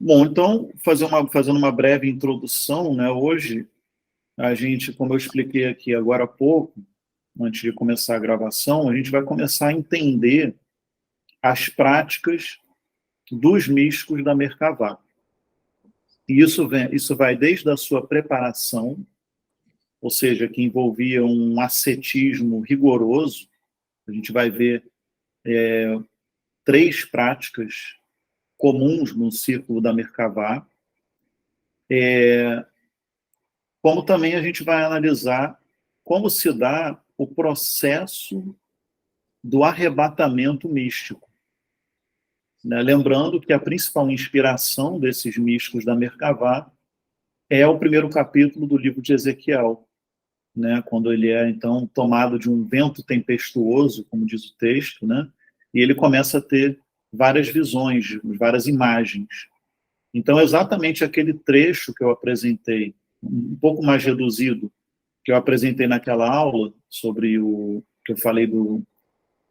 Bom, então, fazendo uma breve introdução, né, hoje a gente, como eu expliquei aqui agora há pouco, antes de começar a gravação, a gente vai começar a entender as práticas dos místicos da Merkavá. E isso vai desde a sua preparação, ou seja, que envolvia um ascetismo rigoroso. A gente vai ver três práticas comuns no círculo da Merkavá, como também a gente vai analisar como se dá o processo do arrebatamento místico, né? Lembrando que a principal inspiração desses místicos da Merkavá é o primeiro capítulo do livro de Ezequiel, né? Quando ele é, então, tomado de um vento tempestuoso, como diz o texto, né? E ele começa a ter várias visões, várias imagens. Então, exatamente aquele trecho que eu apresentei, um pouco mais reduzido, que eu apresentei naquela aula, sobre o que eu falei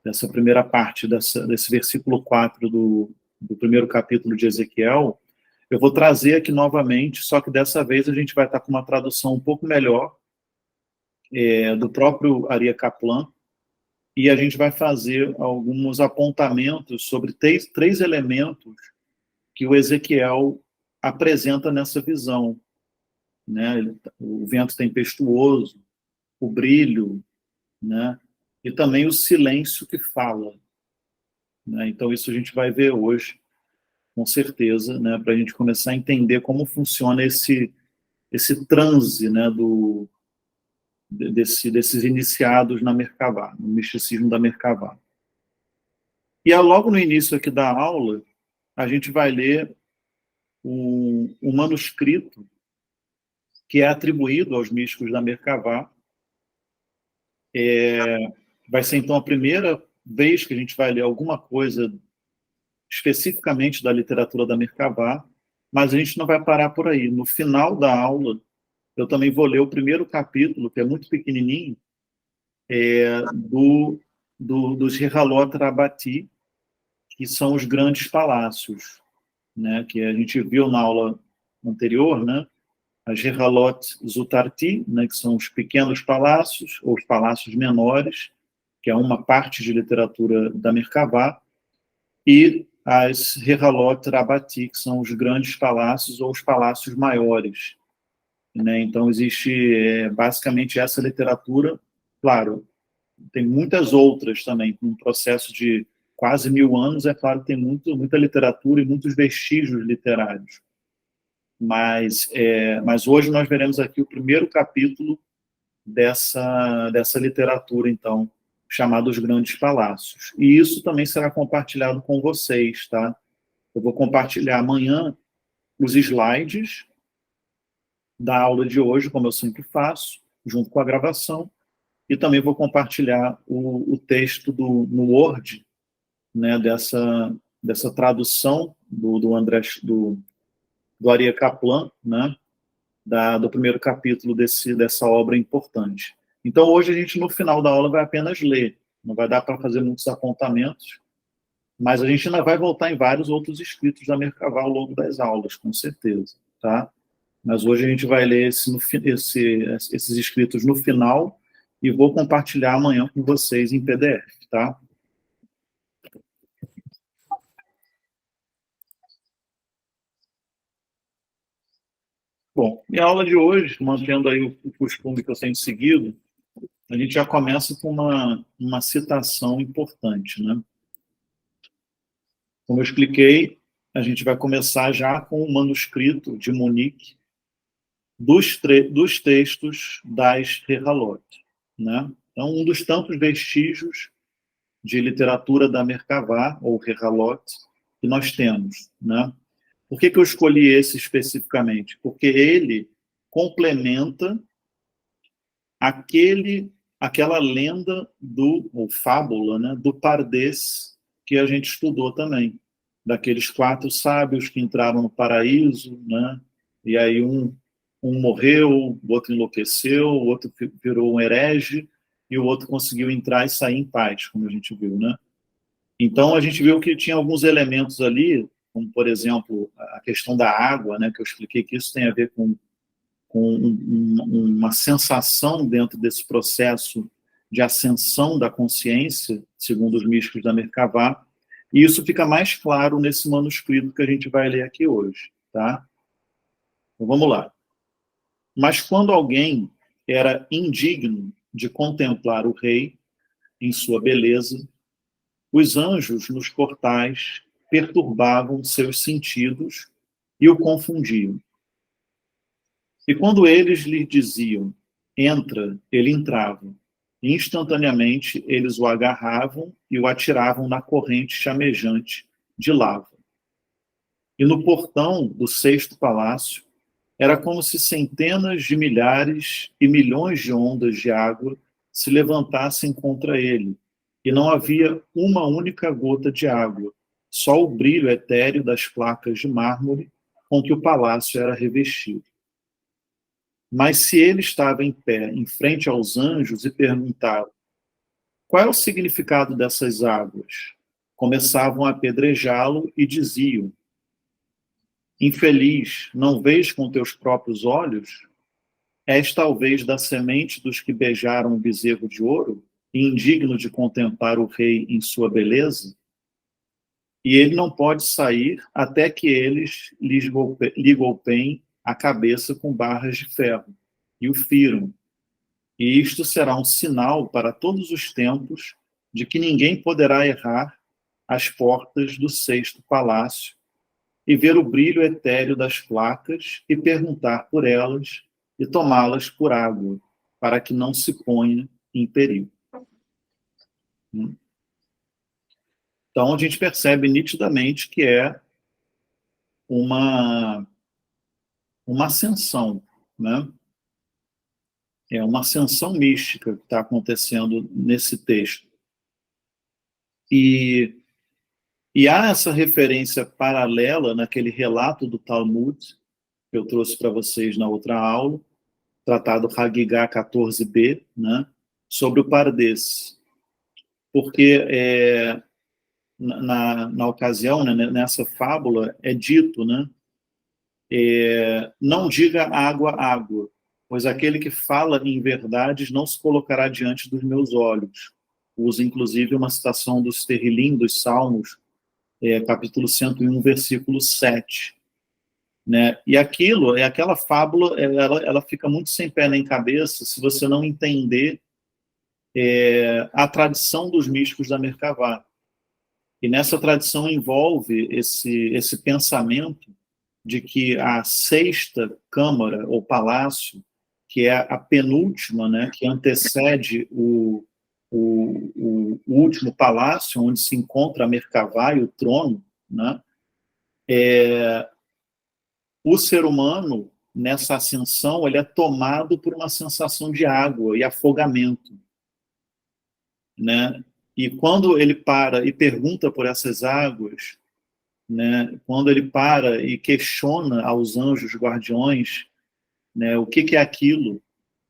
dessa primeira parte, desse versículo 4 do primeiro capítulo de Ezequiel, eu vou trazer aqui novamente, só que dessa vez a gente vai estar com uma tradução um pouco melhor, do próprio Aryeh Kaplan, e a gente vai fazer alguns apontamentos sobre três elementos que o Ezequiel apresenta nessa visão, né? O vento tempestuoso, o brilho, né? E também o silêncio que fala, né? Então isso a gente vai ver hoje, com certeza, né? Para a gente começar a entender como funciona esse transe, né? Desses iniciados na Merkavá, no misticismo da Merkavá. E logo no início aqui da aula, a gente vai ler um manuscrito que é atribuído aos místicos da Merkavá. Vai ser, então, a primeira vez que a gente vai ler alguma coisa especificamente da literatura da Merkavá, mas a gente não vai parar por aí. No final da aula, eu também vou ler o primeiro capítulo, que é muito pequenininho, dos Rehalot Rabati, que são os grandes palácios, né, que a gente viu na aula anterior, né, as Rehalot Zutarti, né, que são os pequenos palácios, ou os palácios menores, que é uma parte de literatura da Merkavá, e as Rehalot Rabati, que são os grandes palácios ou os palácios maiores, né? Então, existe basicamente essa literatura. Claro, tem muitas outras também, um processo de quase 1000 anos, é claro que tem muita literatura e muitos vestígios literários. Mas hoje nós veremos aqui o primeiro capítulo dessa literatura, então, chamada Os Grandes Palácios. E isso também será compartilhado com vocês, tá? Eu vou compartilhar amanhã os slides da aula de hoje, como eu sempre faço, junto com a gravação, e também vou compartilhar o texto no Word, né, dessa tradução do Aryeh Kaplan, né, do primeiro capítulo dessa obra importante. Então, hoje a gente, no final da aula, vai apenas ler, não vai dar para fazer muitos apontamentos, mas a gente ainda vai voltar em vários outros escritos da Merkavá ao longo das aulas, com certeza, tá? Mas hoje a gente vai ler esses escritos no final e vou compartilhar amanhã com vocês em PDF, tá? Bom, e a aula de hoje, mantendo aí o costume que eu tenho seguido, a gente já começa com uma citação importante, né? Como eu expliquei, a gente vai começar já com o manuscrito de Munique dos textos das Rehalot, né? Então, um dos tantos vestígios de literatura da Merkavá, ou Rehalot, que nós temos, né? Por que eu escolhi esse especificamente? Porque ele complementa aquela lenda ou fábula, né, do Pardes, que a gente estudou também, daqueles 4 sábios que entraram no paraíso, né, e aí um morreu, o outro enlouqueceu, o outro virou um herege, e o outro conseguiu entrar e sair em paz, como a gente viu, né? Então, a gente viu que tinha alguns elementos ali como, por exemplo, a questão da água, né, que eu expliquei que isso tem a ver com uma sensação dentro desse processo de ascensão da consciência, segundo os místicos da Merkabah, e isso fica mais claro nesse manuscrito que a gente vai ler aqui hoje, tá? Então, vamos lá. Mas quando alguém era indigno de contemplar o rei em sua beleza, os anjos nos portais perturbavam seus sentidos e o confundiam. E quando eles lhe diziam, entra, ele entrava. Instantaneamente, eles o agarravam e o atiravam na corrente chamejante de lava. E no portão do sexto palácio, era como se centenas de milhares e milhões de ondas de água se levantassem contra ele, e não havia uma única gota de água, só o brilho etéreo das placas de mármore com que o palácio era revestido. Mas se ele estava em pé, em frente aos anjos, e perguntava: qual é o significado dessas águas? Começavam a apedrejá-lo e diziam: infeliz, não vês com teus próprios olhos? És talvez da semente dos que beijaram o bezerro de ouro, e indigno de contemplar o rei em sua beleza? E ele não pode sair até que eles lhe golpeiem a cabeça com barras de ferro e o firam. E isto será um sinal para todos os tempos de que ninguém poderá errar às portas do sexto palácio e ver o brilho etéreo das placas e perguntar por elas e tomá-las por água, para que não se ponha em perigo. Então, a gente percebe nitidamente que é uma ascensão, né? É uma ascensão mística que está acontecendo nesse texto. E há essa referência paralela naquele relato do Talmud, que eu trouxe para vocês na outra aula, tratado Hagigah 14b, né, sobre o Pardes. Porque na ocasião, né, nessa fábula, é dito, né, não diga água, água, pois aquele que fala em verdades não se colocará diante dos meus olhos. Usa, inclusive, uma citação dos Terrilim, dos Salmos, capítulo 101, versículo 7. Né? E aquela fábula, ela fica muito sem pé nem cabeça se você não entender a tradição dos místicos da Merkabah. E nessa tradição envolve esse pensamento de que a sexta câmara, ou palácio, que é a penúltima, né, que antecede o último palácio, onde se encontra a Merkabah e o trono, né, o ser humano, nessa ascensão, ele é tomado por uma sensação de água e afogamento, né? E quando ele para e pergunta por essas águas, né, quando ele para e questiona aos anjos guardiões, né, o que é aquilo,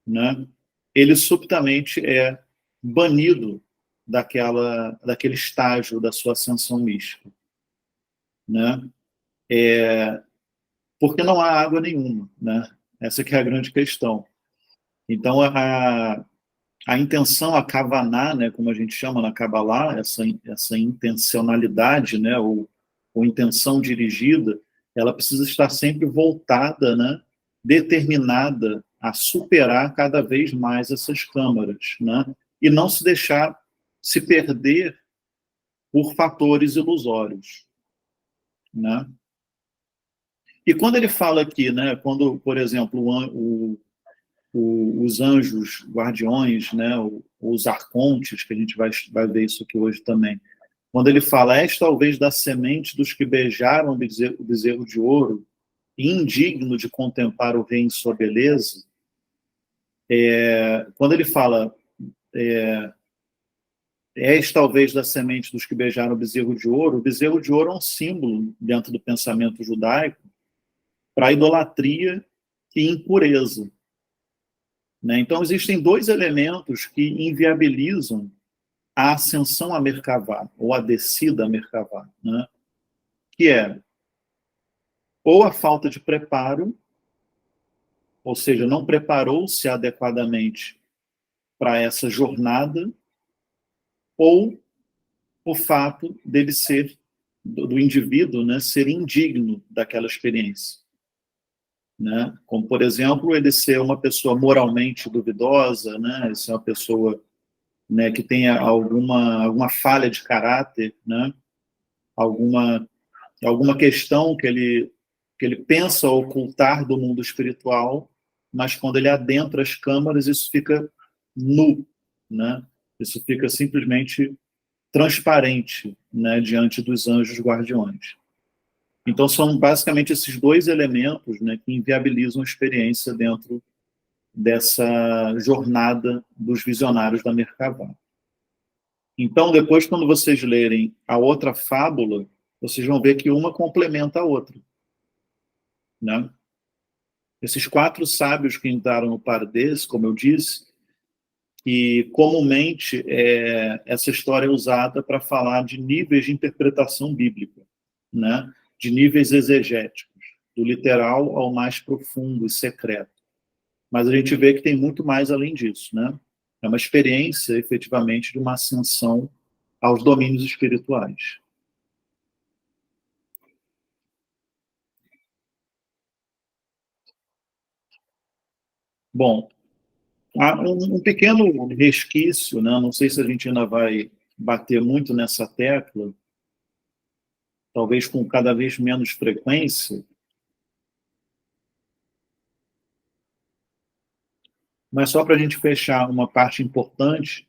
né, ele subitamente é banido daquele estágio da sua ascensão mística, né? Porque não há água nenhuma, né? Essa que é a grande questão. Então, a intenção, a kavaná, né, como a gente chama na Kabbalah, essa intencionalidade, né, ou intenção dirigida, ela precisa estar sempre voltada, né, determinada a superar cada vez mais essas câmaras, né, e não se deixar se perder por fatores ilusórios, né. E quando ele fala aqui, né, quando, por exemplo, os anjos guardiões, né, os arcontes, que a gente vai ver isso aqui hoje também, quando ele fala, és talvez da semente dos que beijaram o bezerro de ouro, indigno de contemplar o rei em sua beleza, quando ele fala, és talvez da semente dos que beijaram o bezerro de ouro é um símbolo dentro do pensamento judaico para idolatria e impureza. Né? Então, existem dois elementos que inviabilizam a ascensão a Merkabah, ou a descida a Merkabah, né? Que é ou a falta de preparo, ou seja, não preparou-se adequadamente para essa jornada, ou o fato dele ser, do indivíduo, né, ser indigno daquela experiência. Né? Como, por exemplo, ele ser uma pessoa moralmente duvidosa, né? Ser uma pessoa, né, que tenha alguma falha de caráter, né? alguma, alguma questão que ele pensa ocultar do mundo espiritual, mas quando ele adentra as câmaras, isso fica nu, né? Isso fica simplesmente transparente, né, diante dos anjos guardiões. Então, são basicamente esses dois elementos, né, que inviabilizam a experiência dentro dessa jornada dos visionários da Merkabah. Então, depois, quando vocês lerem a outra fábula, vocês vão ver que uma complementa a outra. Né? Esses 4 sábios que entraram no Pardes, como eu disse, que comumente essa história é usada para falar de níveis de interpretação bíblica, né? De níveis exegéticos, do literal ao mais profundo e secreto. Mas a gente vê que tem muito mais além disso, né? É uma experiência, efetivamente, de uma ascensão aos domínios espirituais. Bom, há um pequeno resquício, né? Não sei se a gente ainda vai bater muito nessa tecla, talvez com cada vez menos frequência, mas só para a gente fechar uma parte importante,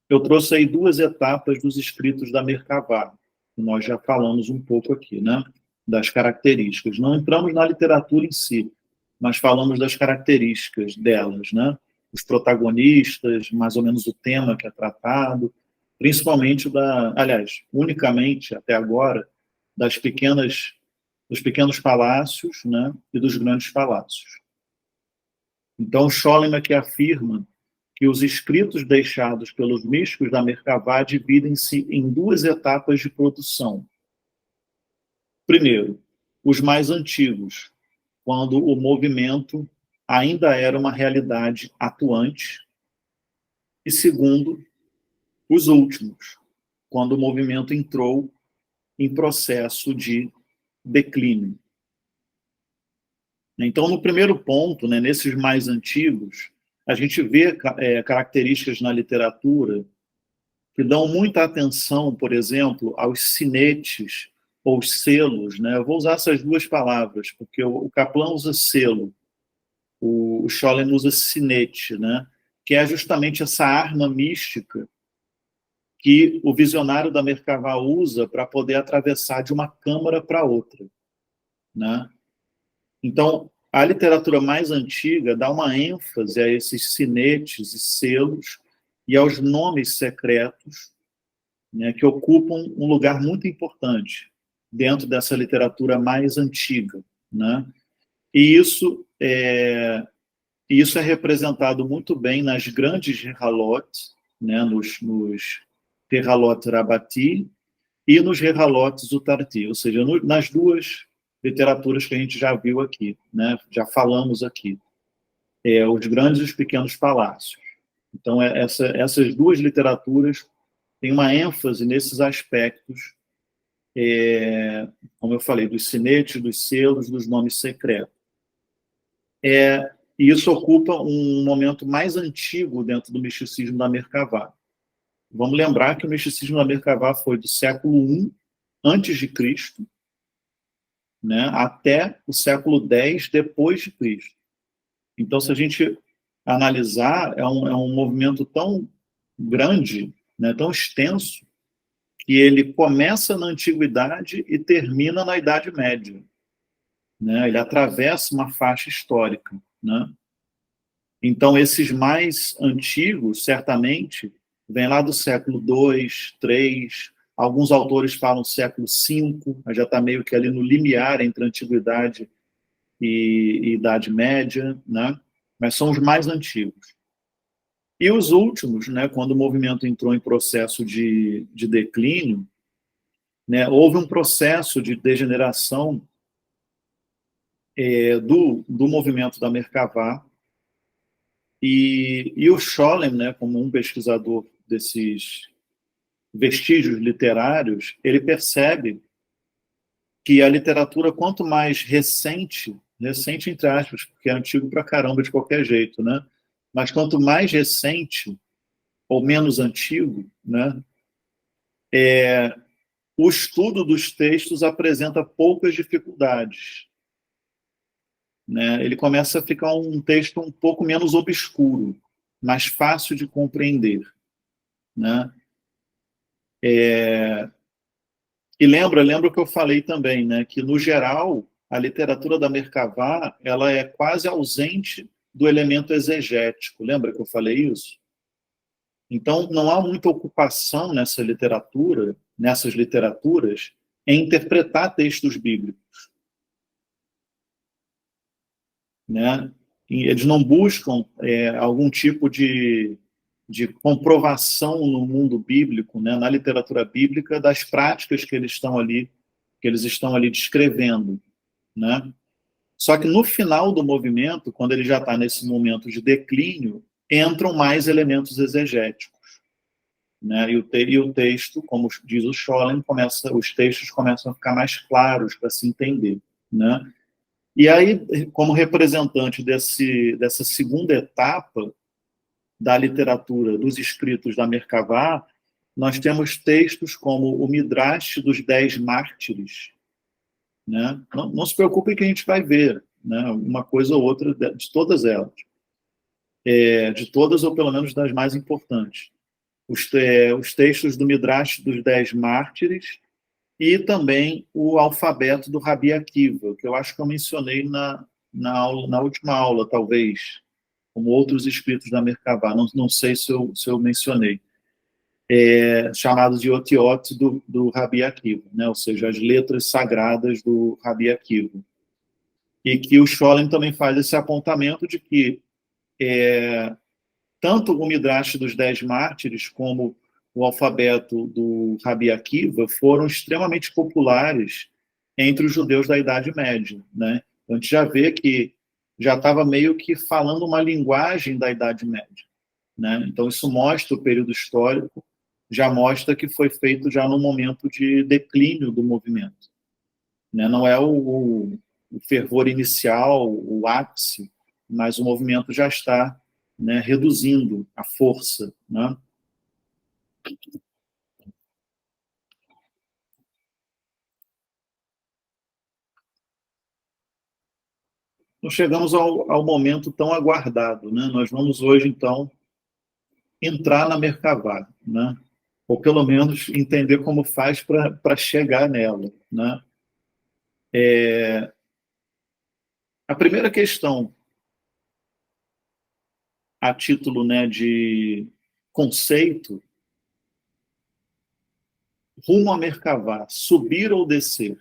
eu trouxe aí 2 etapas dos escritos da Merkabah, que nós já falamos um pouco aqui, né? Das características. Não entramos na literatura em si, mas falamos das características delas, né? Os protagonistas, mais ou menos o tema que é tratado, principalmente aliás, unicamente até agora, dos pequenos palácios, né? E dos grandes palácios. Então, Scholem aqui afirma que os escritos deixados pelos místicos da Merkabah dividem-se em 2 etapas de produção. Primeiro, os mais antigos, quando o movimento ainda era uma realidade atuante. E segundo, os últimos, quando o movimento entrou em processo de declínio. Então, no primeiro ponto, né, nesses mais antigos, a gente vê características na literatura que dão muita atenção, por exemplo, aos sinetes ou selos. Né? Eu vou usar essas 2 palavras, porque o Kaplan usa selo, o Scholem usa sinete, né? Que é justamente essa arma mística que o visionário da Merkabah usa para poder atravessar de uma câmara para outra. Né? Então, a literatura mais antiga dá uma ênfase a esses sinetes e selos e aos nomes secretos, né, que ocupam um lugar muito importante dentro dessa literatura mais antiga. Né? E isso é representado muito bem nas grandes Rehalot, né, nos Rehalot Rabati e nos Rehalot Zutarti, ou seja, nas 2 literaturas que a gente já viu aqui, né, já falamos aqui, os grandes e os pequenos palácios. Então, essas 2 literaturas têm uma ênfase nesses aspectos, como eu falei, dos sinetes, dos selos, dos nomes secretos. E isso ocupa um momento mais antigo dentro do misticismo da Merkabah. Vamos lembrar que o misticismo da Merkabah foi do século I antes de Cristo, né, até o século X depois de Cristo. Então, se a gente analisar, é um movimento tão grande, né, tão extenso, que ele começa na Antiguidade e termina na Idade Média. Né? Ele atravessa uma faixa histórica. Né? Então, esses mais antigos, certamente, vêm lá do século II, III, alguns autores falam século V, mas já está meio que ali no limiar entre Antiguidade e Idade Média, né? Mas são os mais antigos. E os últimos, né, quando o movimento entrou em processo de declínio, né, houve um processo de degeneração do movimento da Merkavá, e o Scholem, né, como um pesquisador desses vestígios literários, ele percebe que a literatura, quanto mais recente, recente entre aspas, porque é antigo pra caramba de qualquer jeito, né, mas quanto mais recente ou menos antigo, né, o estudo dos textos apresenta poucas dificuldades, né? Ele começa a ficar um texto um pouco menos obscuro, mais fácil de compreender, né? E lembra o que eu falei também, né? Que no geral a literatura da Merkavá ela é quase ausente do elemento exegético. Lembra que eu falei isso? Então não há muita ocupação nessas literaturas, em interpretar textos bíblicos, né? E eles não buscam algum tipo de comprovação no mundo bíblico, né, na literatura bíblica, das práticas que eles estão ali descrevendo, né? Só que no final do movimento, quando ele já está nesse momento de declínio, entram mais elementos exegéticos, né? E o texto, como diz o Scholem, os textos começam a ficar mais claros para se entender, né? E aí, como representante dessa segunda etapa da literatura, dos escritos da Merkavá, nós temos textos como o Midrash dos 10 Mártires, né? Não se preocupe que a gente vai ver, né, uma coisa ou outra de todas elas, de todas ou pelo menos das mais importantes. Os textos do Midrash dos 10 Mártires e também o alfabeto do Rabi Akiva, que eu acho que eu mencionei na última aula, talvez, como outros escritos da Merkavá, não sei se eu mencionei, chamados de Otiot do Rabi Akiva, né? Ou seja, as letras sagradas do Rabi Akiva. E que o Scholem também faz esse apontamento de que tanto o Midrash dos 10 Mártires como o alfabeto do Rabi Akiva foram extremamente populares entre os judeus da Idade Média, né? Então, a gente já vê que já estava meio que falando uma linguagem da Idade Média, né? Então, isso mostra o período histórico, já mostra que foi feito já no momento de declínio do movimento, né? Não é o fervor inicial, o ápice, mas o movimento já está, né, reduzindo a força, né? Então, chegamos ao momento tão aguardado, né? Nós vamos hoje, então, entrar na Merkavá, né? Ou pelo menos entender como faz para chegar nela, né? A primeira questão, a título, né, de conceito, rumo a Merkavá, subir ou descer.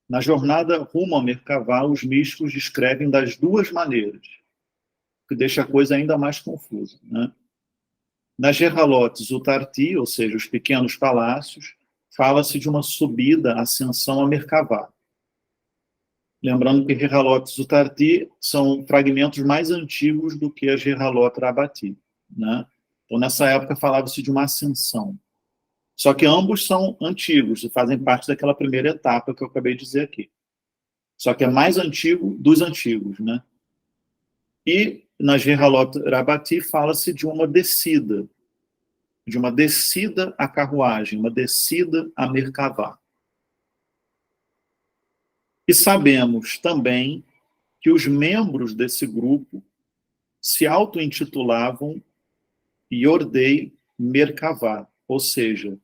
Na jornada rumo a Merkavá, os místicos descrevem das duas maneiras, o que deixa a coisa ainda mais confusa, né? Nas Geralotes, o Tarti, ou seja, os pequenos palácios, fala-se de uma subida, ascensão a Merkavá. Lembrando que Geralotes e o Tarti são fragmentos mais antigos do que a Geralot Rabati, né? Então, nessa época, falava-se de uma ascensão. Só que ambos são antigos e fazem parte daquela primeira etapa que eu acabei de dizer aqui. Só que é mais antigo dos antigos, né? E na Geralot Rabati fala-se de uma descida à carruagem, uma descida a Merkavá. E sabemos também que os membros desse grupo se auto-intitulavam Yordei Merkavá, ou seja,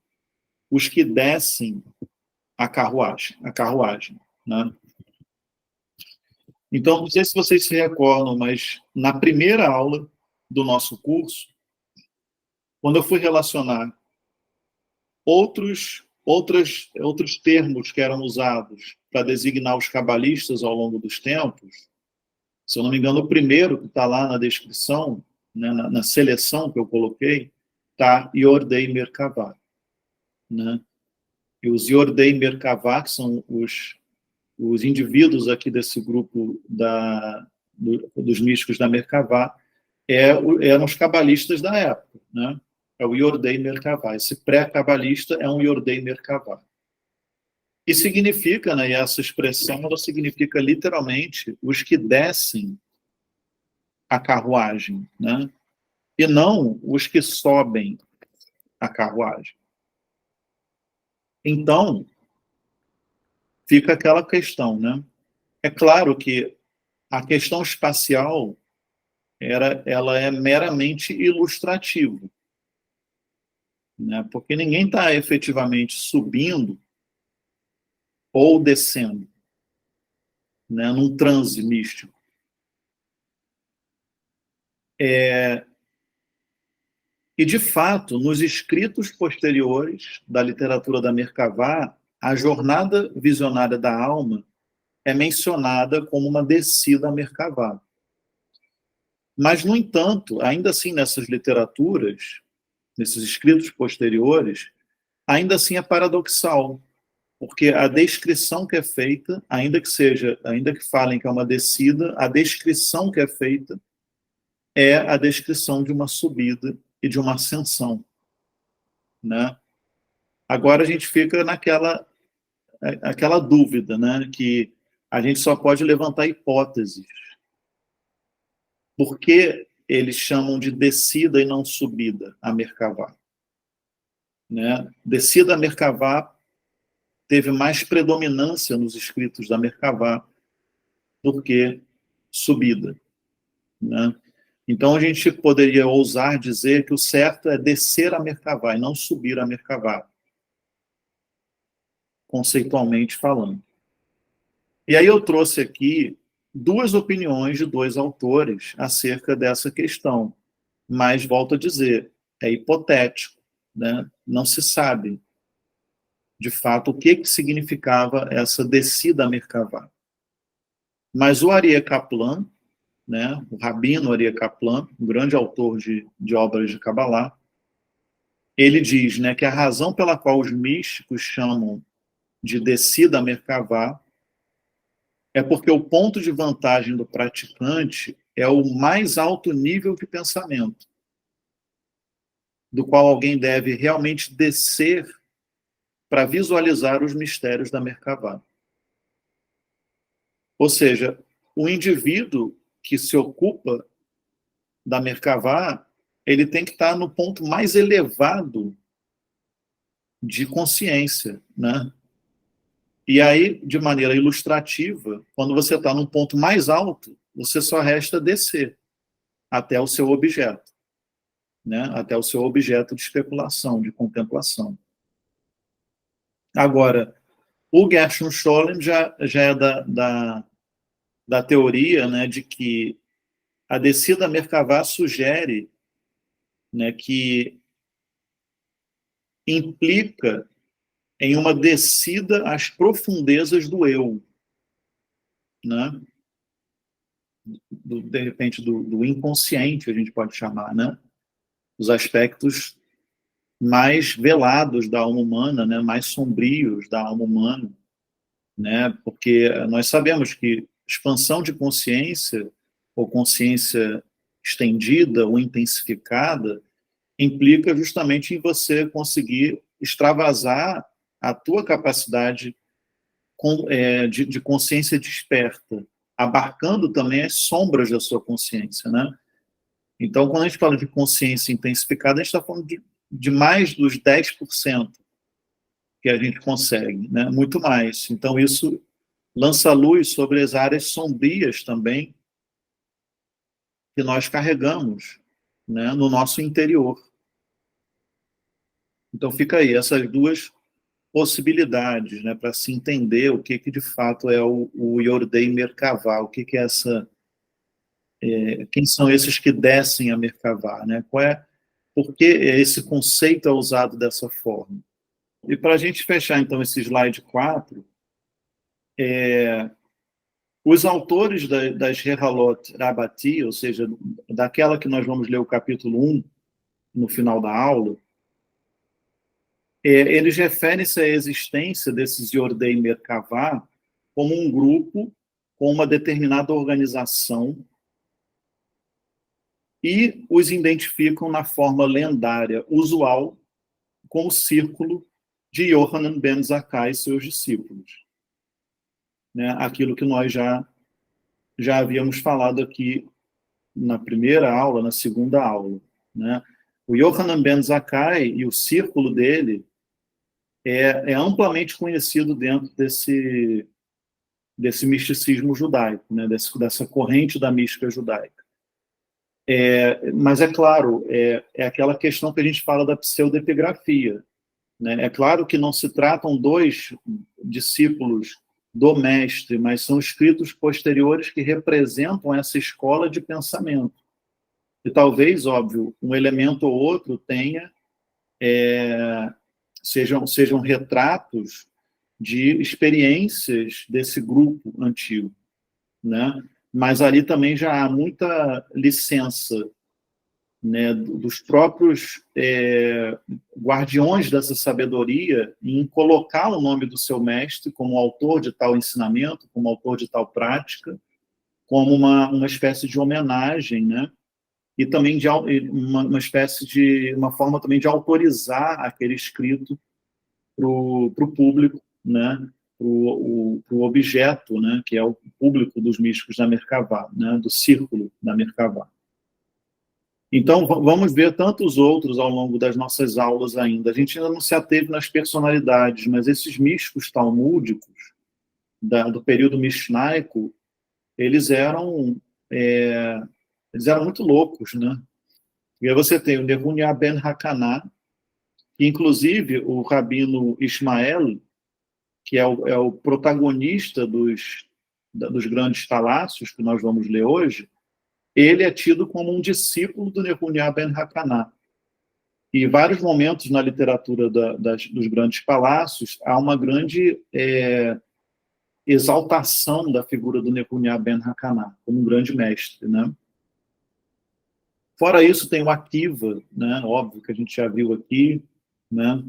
os que descem a carruagem, né? Então, não sei se vocês se recordam, mas na primeira aula do nosso curso, quando eu fui relacionar outros termos que eram usados para designar os cabalistas ao longo dos tempos, se eu não me engano, o primeiro que está lá na descrição, né, na seleção que eu coloquei, está Yordei Merkavá, né? E os Yordei Merkavá, que são os indivíduos aqui desse grupo dos místicos da Merkavá eram os cabalistas da época, né? É o Yordei Merkavá. Esse pré-cabalista é um Yordei Merkavá. E significa, né, e essa expressão, ela significa literalmente os que descem a carruagem, né? E não os que sobem a carruagem. Então, fica aquela questão, né? É claro que a questão espacial ela é meramente ilustrativa, né? Porque ninguém está efetivamente subindo ou descendo, né? Num transe místico. E, de fato, nos escritos posteriores da literatura da Merkavá, a jornada visionária da alma é mencionada como uma descida a Merkavá. Mas, no entanto, ainda assim, nessas literaturas, nesses escritos posteriores, ainda assim é paradoxal, porque a descrição que é feita, ainda que falem que é uma descida, a descrição que é feita é a descrição de uma subida e de uma ascensão, né? Agora a gente fica aquela dúvida, né, que a gente só pode levantar hipóteses. Por que eles chamam de descida e não subida a Merkavá? Né? Descida a Merkavá teve mais predominância nos escritos da Merkavá do que subida, né? Então a gente poderia ousar dizer que o certo é descer a Merkavá e não subir a Merkavá, conceitualmente falando. E aí eu trouxe aqui duas opiniões de dois autores acerca dessa questão, mas volto a dizer, é hipotético, né? Não se sabe, de fato, o que significava essa descida a Merkavá. Mas o Aryeh Kaplan, né, o rabino Aryeh Kaplan, um grande autor de obras de Kabbalah, ele diz, né, que a razão pela qual os místicos chamam de descida a Merkavá é porque o ponto de vantagem do praticante é o mais alto nível de pensamento, do qual alguém deve realmente descer para visualizar os mistérios da Merkavá. Ou seja, o indivíduo que se ocupa da Merkavá, ele tem que estar no ponto mais elevado de consciência, né? E aí, de maneira ilustrativa, quando você está num ponto mais alto, você só resta descer até o seu objeto, né? Até o seu objeto de especulação, de contemplação. Agora, o Gershom Scholem já é da teoria, né, de que a descida Merkavá sugere, né, que implica em uma descida às profundezas do eu, né? De repente, do inconsciente, a gente pode chamar, né? Os aspectos mais velados da alma humana, né? Mais sombrios da alma humana, né? Porque nós sabemos que expansão de consciência, ou consciência estendida ou intensificada, implica justamente em você conseguir extravasar a tua capacidade de consciência desperta, abarcando também as sombras da sua consciência, né? Então, quando a gente fala de consciência intensificada, a gente está falando de mais dos 10% que a gente consegue, né? Muito mais. Então, isso lança luz sobre as áreas sombrias também que nós carregamos, né, no nosso interior. Então, fica aí essas duas possibilidades, né, para se entender o que de fato é o Yordei Merkavá, o que é essa, quem são esses que descem a Merkavá, né? Por que esse conceito é usado dessa forma? E para a gente fechar então esse slide 4, os autores das Rehalot Rabati, ou seja, daquela que nós vamos ler o capítulo 1 no final da aula, eles referem-se à existência desses Yordei Merkavá como um grupo com uma determinada organização e os identificam na forma lendária usual com o círculo de Yohanan ben Zakkai e seus discípulos. Né? Aquilo que nós já havíamos falado aqui na primeira aula, na segunda aula. Né? O Yohanan ben Zakkai e o círculo dele é amplamente conhecido dentro desse misticismo judaico, né? Dessa corrente da mística judaica. Mas é claro, é aquela questão que a gente fala da pseudepigrafia. Né? É claro que não se tratam dois discípulos do mestre, mas são escritos posteriores que representam essa escola de pensamento. E talvez, óbvio, um elemento ou outro tenha sejam retratos de experiências desse grupo antigo, né? Mas ali também já há muita licença, né, dos próprios guardiões dessa sabedoria em colocar o nome do seu mestre como autor de tal ensinamento, como autor de tal prática, como uma espécie de homenagem, né? E também de uma espécie de uma forma também de autorizar aquele escrito para o público, né? Para o objeto, né? Que é o público dos místicos da Merkavá, né? Do círculo da Merkavá. Então, vamos ver tantos outros ao longo das nossas aulas ainda. A gente ainda não se ateve nas personalidades, mas esses místicos talmúdicos do período mishnaico, eles eram muito loucos, né? E aí você tem o Nehunya ben Hakaná, que inclusive o rabino Ismael, que é o protagonista dos grandes palácios que nós vamos ler hoje, ele é tido como um discípulo do Nehunya ben Hakaná. E em vários momentos na literatura dos grandes palácios há uma grande exaltação da figura do Nehunya ben Hakaná como um grande mestre, né? Fora isso, tem o Akiva, né? Óbvio que a gente já viu aqui, né?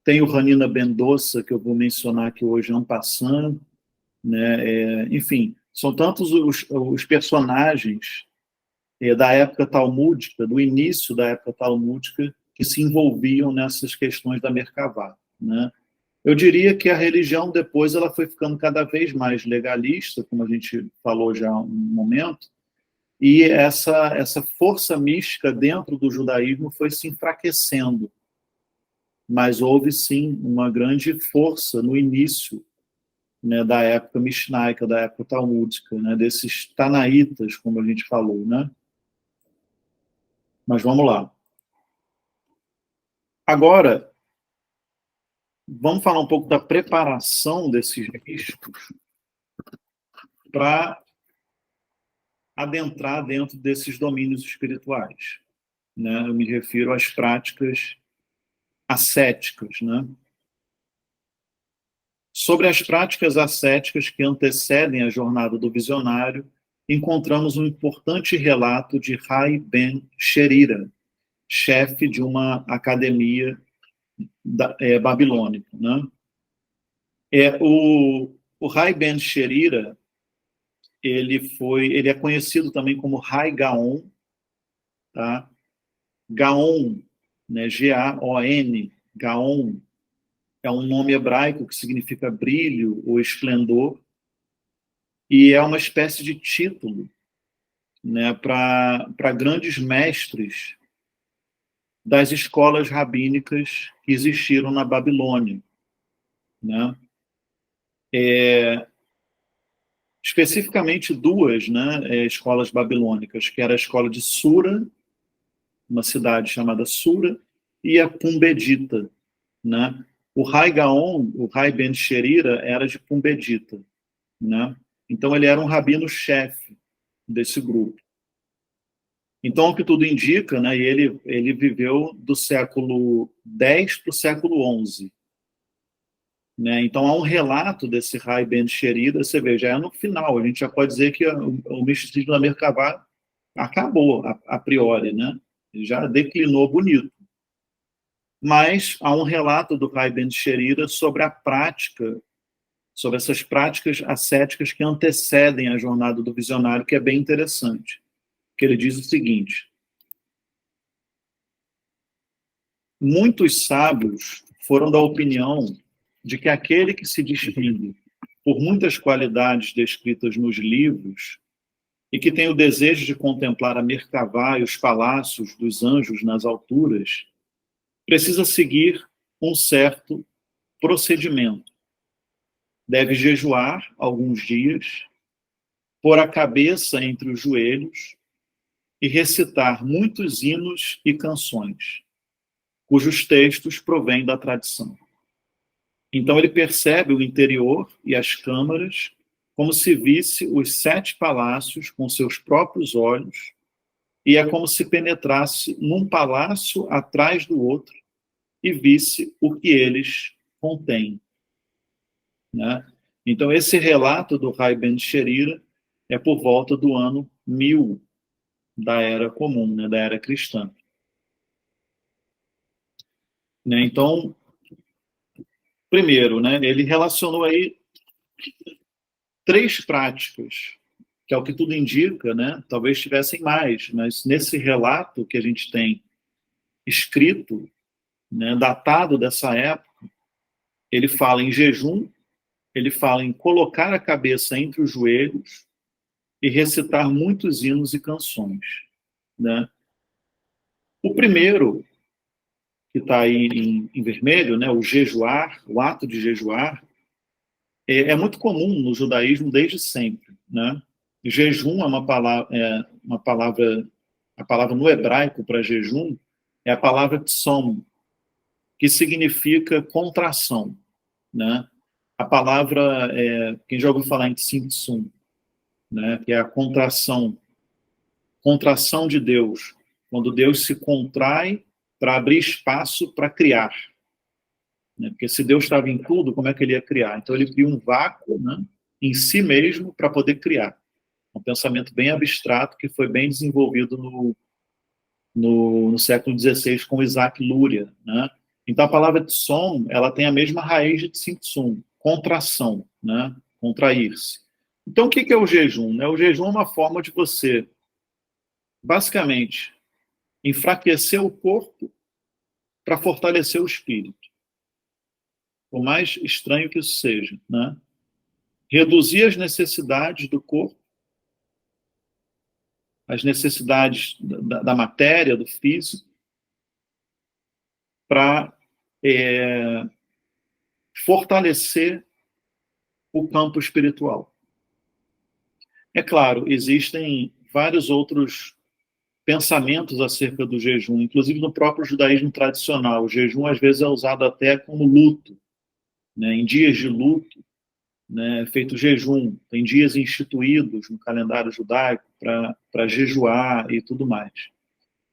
Tem o Hanina ben Dossa, que eu vou mencionar aqui hoje, não passando, né? Enfim, são tantos os personagens da época talmúdica, do início da época talmúdica, que se envolviam nessas questões da Merkavá, né? Eu diria que a religião depois ela foi ficando cada vez mais legalista, como a gente falou já há um momento, e essa força mística dentro do judaísmo foi se enfraquecendo. Mas houve, sim, uma grande força no início, né, da época mishnaica, da época talmúdica, né, desses tanaítas, como a gente falou, né? Mas vamos lá. Agora, vamos falar um pouco da preparação desses místicos para adentrar dentro desses domínios espirituais, né? Eu me refiro às práticas ascéticas, né? Sobre as práticas ascéticas que antecedem a jornada do visionário, encontramos um importante relato de Rai Ben Sherira, chefe de uma academia babilônica, né? O Rai Ben Sherira, ele é conhecido também como Rai Gaon, tá? Gaon, né? Gaon, Gaon, é um nome hebraico que significa brilho ou esplendor, e é uma espécie de título, né, para grandes mestres das escolas rabínicas que existiram na Babilônia, né? Especificamente duas, né, escolas babilônicas, que era a escola de Sura, uma cidade chamada Sura, e a Pumbedita, né? O Rai Gaon, o Rai Ben Sherira, era de Pumbedita, né? Então ele era um rabino-chefe desse grupo. Então, o que tudo indica, né, ele viveu do século X para o século XI. Né? Então, há um relato desse Rai Ben Sherira, você vê, já é no final, a gente já pode dizer que o misticismo da Merkavá acabou, a priori, né? Já declinou bonito. Mas há um relato do Rai Ben Sherira sobre a prática sobre essas práticas ascéticas que antecedem a jornada do visionário, que é bem interessante. Que ele diz o seguinte: muitos sábios foram da opinião de que aquele que se distingue por muitas qualidades descritas nos livros e que tem o desejo de contemplar a Merkavá e os palácios dos anjos nas alturas, precisa seguir um certo procedimento. Deve jejuar alguns dias, pôr a cabeça entre os joelhos e recitar muitos hinos e canções, cujos textos provêm da tradição. Então ele percebe o interior e as câmaras como se visse os 7 palácios com seus próprios olhos, e é como se penetrasse num palácio atrás do outro e visse o que eles contêm. Né? Então, esse relato do Rai Ben Sherira é por volta do ano 1000 da Era Comum, né, da Era Cristã. Né? Então, primeiro, né, ele relacionou aí 3 práticas, que é o que tudo indica, né? Talvez tivessem mais, mas nesse relato que a gente tem escrito, né, datado dessa época, ele fala em jejum, ele fala em colocar a cabeça entre os joelhos e recitar muitos hinos e canções. Né? O primeiro, que está aí em vermelho, né, o jejuar, o ato de jejuar, é muito comum no judaísmo desde sempre. Né? Jejum é uma palavra, a palavra no hebraico para jejum é a palavra tsom, que significa contração. Né? A palavra, quem já ouviu falar em tzimtzum, né, que é a contração de Deus, quando Deus se contrai para abrir espaço para criar. Né? Porque se Deus estava em tudo, como é que ele ia criar? Então ele cria um vácuo, né, em si mesmo para poder criar. Um pensamento bem abstrato que foi bem desenvolvido no século XVI com Isaac Luria. Né? Então a palavra tsom, ela tem a mesma raiz de tzimtzum, contração, né? Contrair-se. Então o que é o jejum? O jejum é uma forma de você, basicamente, enfraquecer o corpo para fortalecer o espírito. Por mais estranho que isso seja. Né? Reduzir as necessidades do corpo, as necessidades da matéria, do físico, para fortalecer o campo espiritual. É claro, existem vários outros pensamentos acerca do jejum, inclusive no próprio judaísmo tradicional. O jejum, às vezes, é usado até como luto. Né? Em dias de luto, né, feito jejum, tem dias instituídos no calendário judaico para jejuar e tudo mais.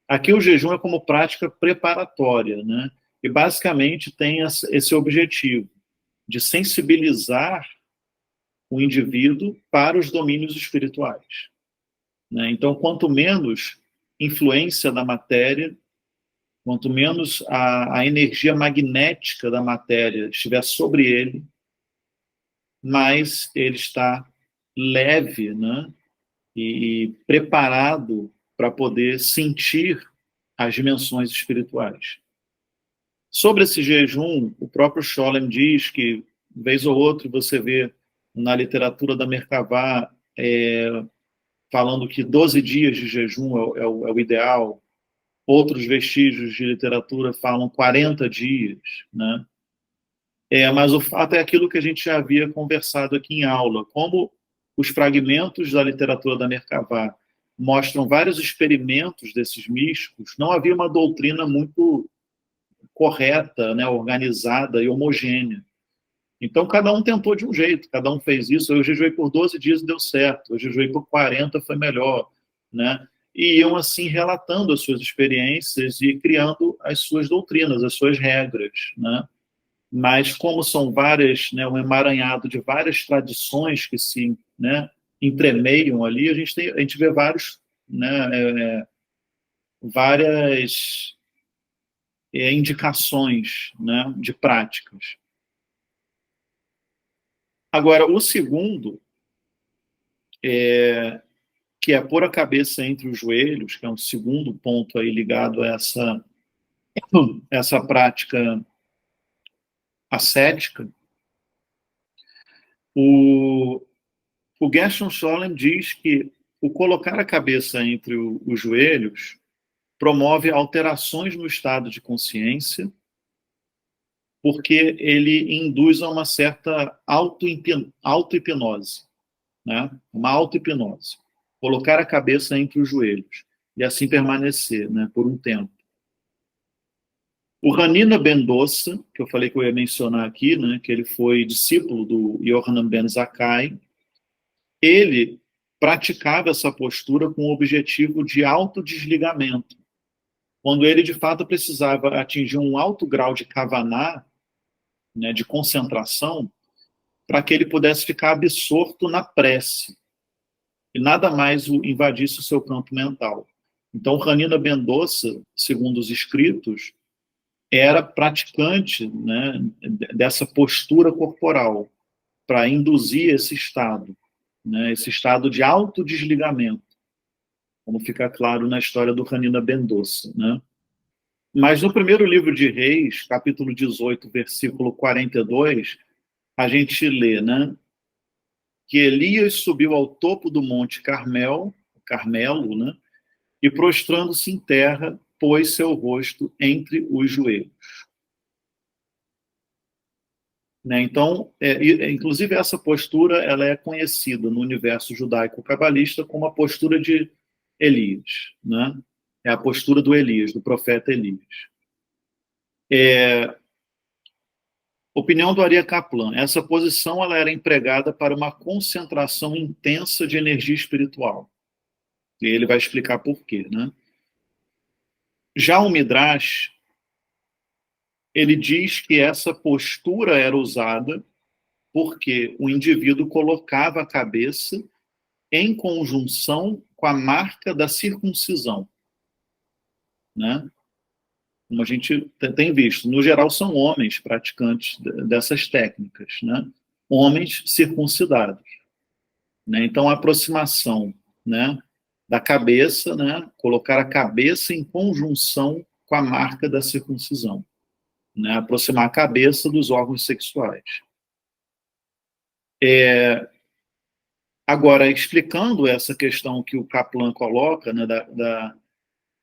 Aqui o jejum é como prática preparatória, né? E basicamente tem esse objetivo de sensibilizar o indivíduo para os domínios espirituais. Né? Então, quanto menos influência da matéria, quanto menos a energia magnética da matéria estiver sobre ele, mais ele está leve, né? E preparado para poder sentir as dimensões espirituais. Sobre esse jejum, o próprio Scholem diz que, vez ou outra, você vê na literatura da Merkavá falando que 12 dias de jejum é o ideal. Outros vestígios de literatura falam 40 dias. Né? Mas o fato é aquilo que a gente já havia conversado aqui em aula, como os fragmentos da literatura da Merkavá mostram vários experimentos desses místicos, não havia uma doutrina muito correta, né, organizada e homogênea. Então, cada um tentou de um jeito, cada um fez isso. Eu jejuei por 12 dias e deu certo, eu jejuei por 40, foi melhor. Né? E iam, assim, relatando as suas experiências e criando as suas doutrinas, as suas regras. Né? Mas, como são várias, né, um emaranhado de várias tradições que se, né, entremeiam ali, a gente vê vários, né, várias indicações, né, de práticas. Agora, o segundo, que é pôr a cabeça entre os joelhos, que é um segundo ponto aí ligado a essa prática ascética, o Gershon Scholem diz que o colocar a cabeça entre os joelhos promove alterações no estado de consciência, porque ele induz a uma certa auto-hipnose, né? Uma auto-hipnose. Colocar a cabeça entre os joelhos e assim permanecer, né, por um tempo. O Hanina Ben Dossa, que eu falei que eu ia mencionar aqui, né, que ele foi discípulo do Yohanan Ben Zakkai, ele praticava essa postura com o objetivo de autodesligamento. Quando ele, de fato, precisava atingir um alto grau de kavaná, né, de concentração, para que ele pudesse ficar absorto na prece e nada mais invadisse o seu campo mental. Então, Hanina Ben Dossa, segundo os escritos, era praticante, né, dessa postura corporal para induzir esse estado, né, esse estado de autodesligamento, como fica claro na história do Hanina Ben Dossa, né? Mas no primeiro livro de Reis, capítulo 18, versículo 42, a gente lê, né, que Elias subiu ao topo do monte Carmelo, né, e prostrando-se em terra, pôs seu rosto entre os joelhos. Né? Então, inclusive essa postura ela é conhecida no universo judaico-cabalista como a postura de Elias, né? É a postura do Elias, do profeta Elias. Opinião do Aryeh Kaplan. Essa posição ela era empregada para uma concentração intensa de energia espiritual. E ele vai explicar por quê, né? Já o Midrash, ele diz que essa postura era usada porque o indivíduo colocava a cabeça em conjunção com a marca da circuncisão, né? Como a gente tem visto. No geral, são homens praticantes dessas técnicas, né? Homens circuncidados. Né? Então, a aproximação, né, da cabeça, né, colocar a cabeça em conjunção com a marca da circuncisão. Né? Aproximar a cabeça dos órgãos sexuais. Agora, explicando essa questão que o Kaplan coloca, né,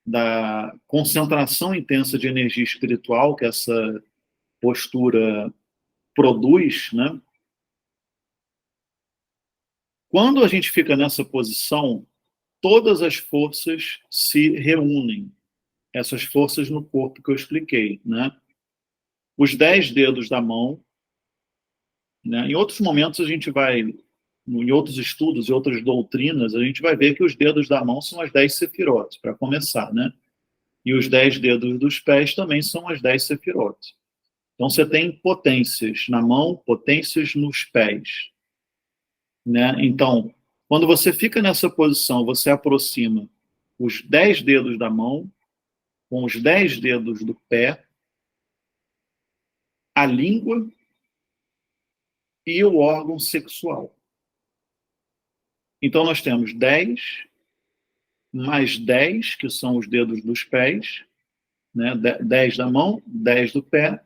da concentração intensa de energia espiritual que essa postura produz, né? Quando a gente fica nessa posição, todas as forças se reúnem, essas forças no corpo que eu expliquei, né? Os 10 dedos da mão, né? Em outros momentos a gente vai, em outros estudos e outras doutrinas, a gente vai ver que os dedos da mão são as 10 sefirotes, para começar, né? E os 10 dedos dos pés também são as 10 sefirotes. Então, você tem potências na mão, potências nos pés. Né? Então, quando você fica nessa posição, você aproxima os 10 dedos da mão com os 10 dedos do pé, a língua e o órgão sexual. Então, nós temos 10 mais 10, que são os dedos dos pés, né? 10 da mão, 10 do pé,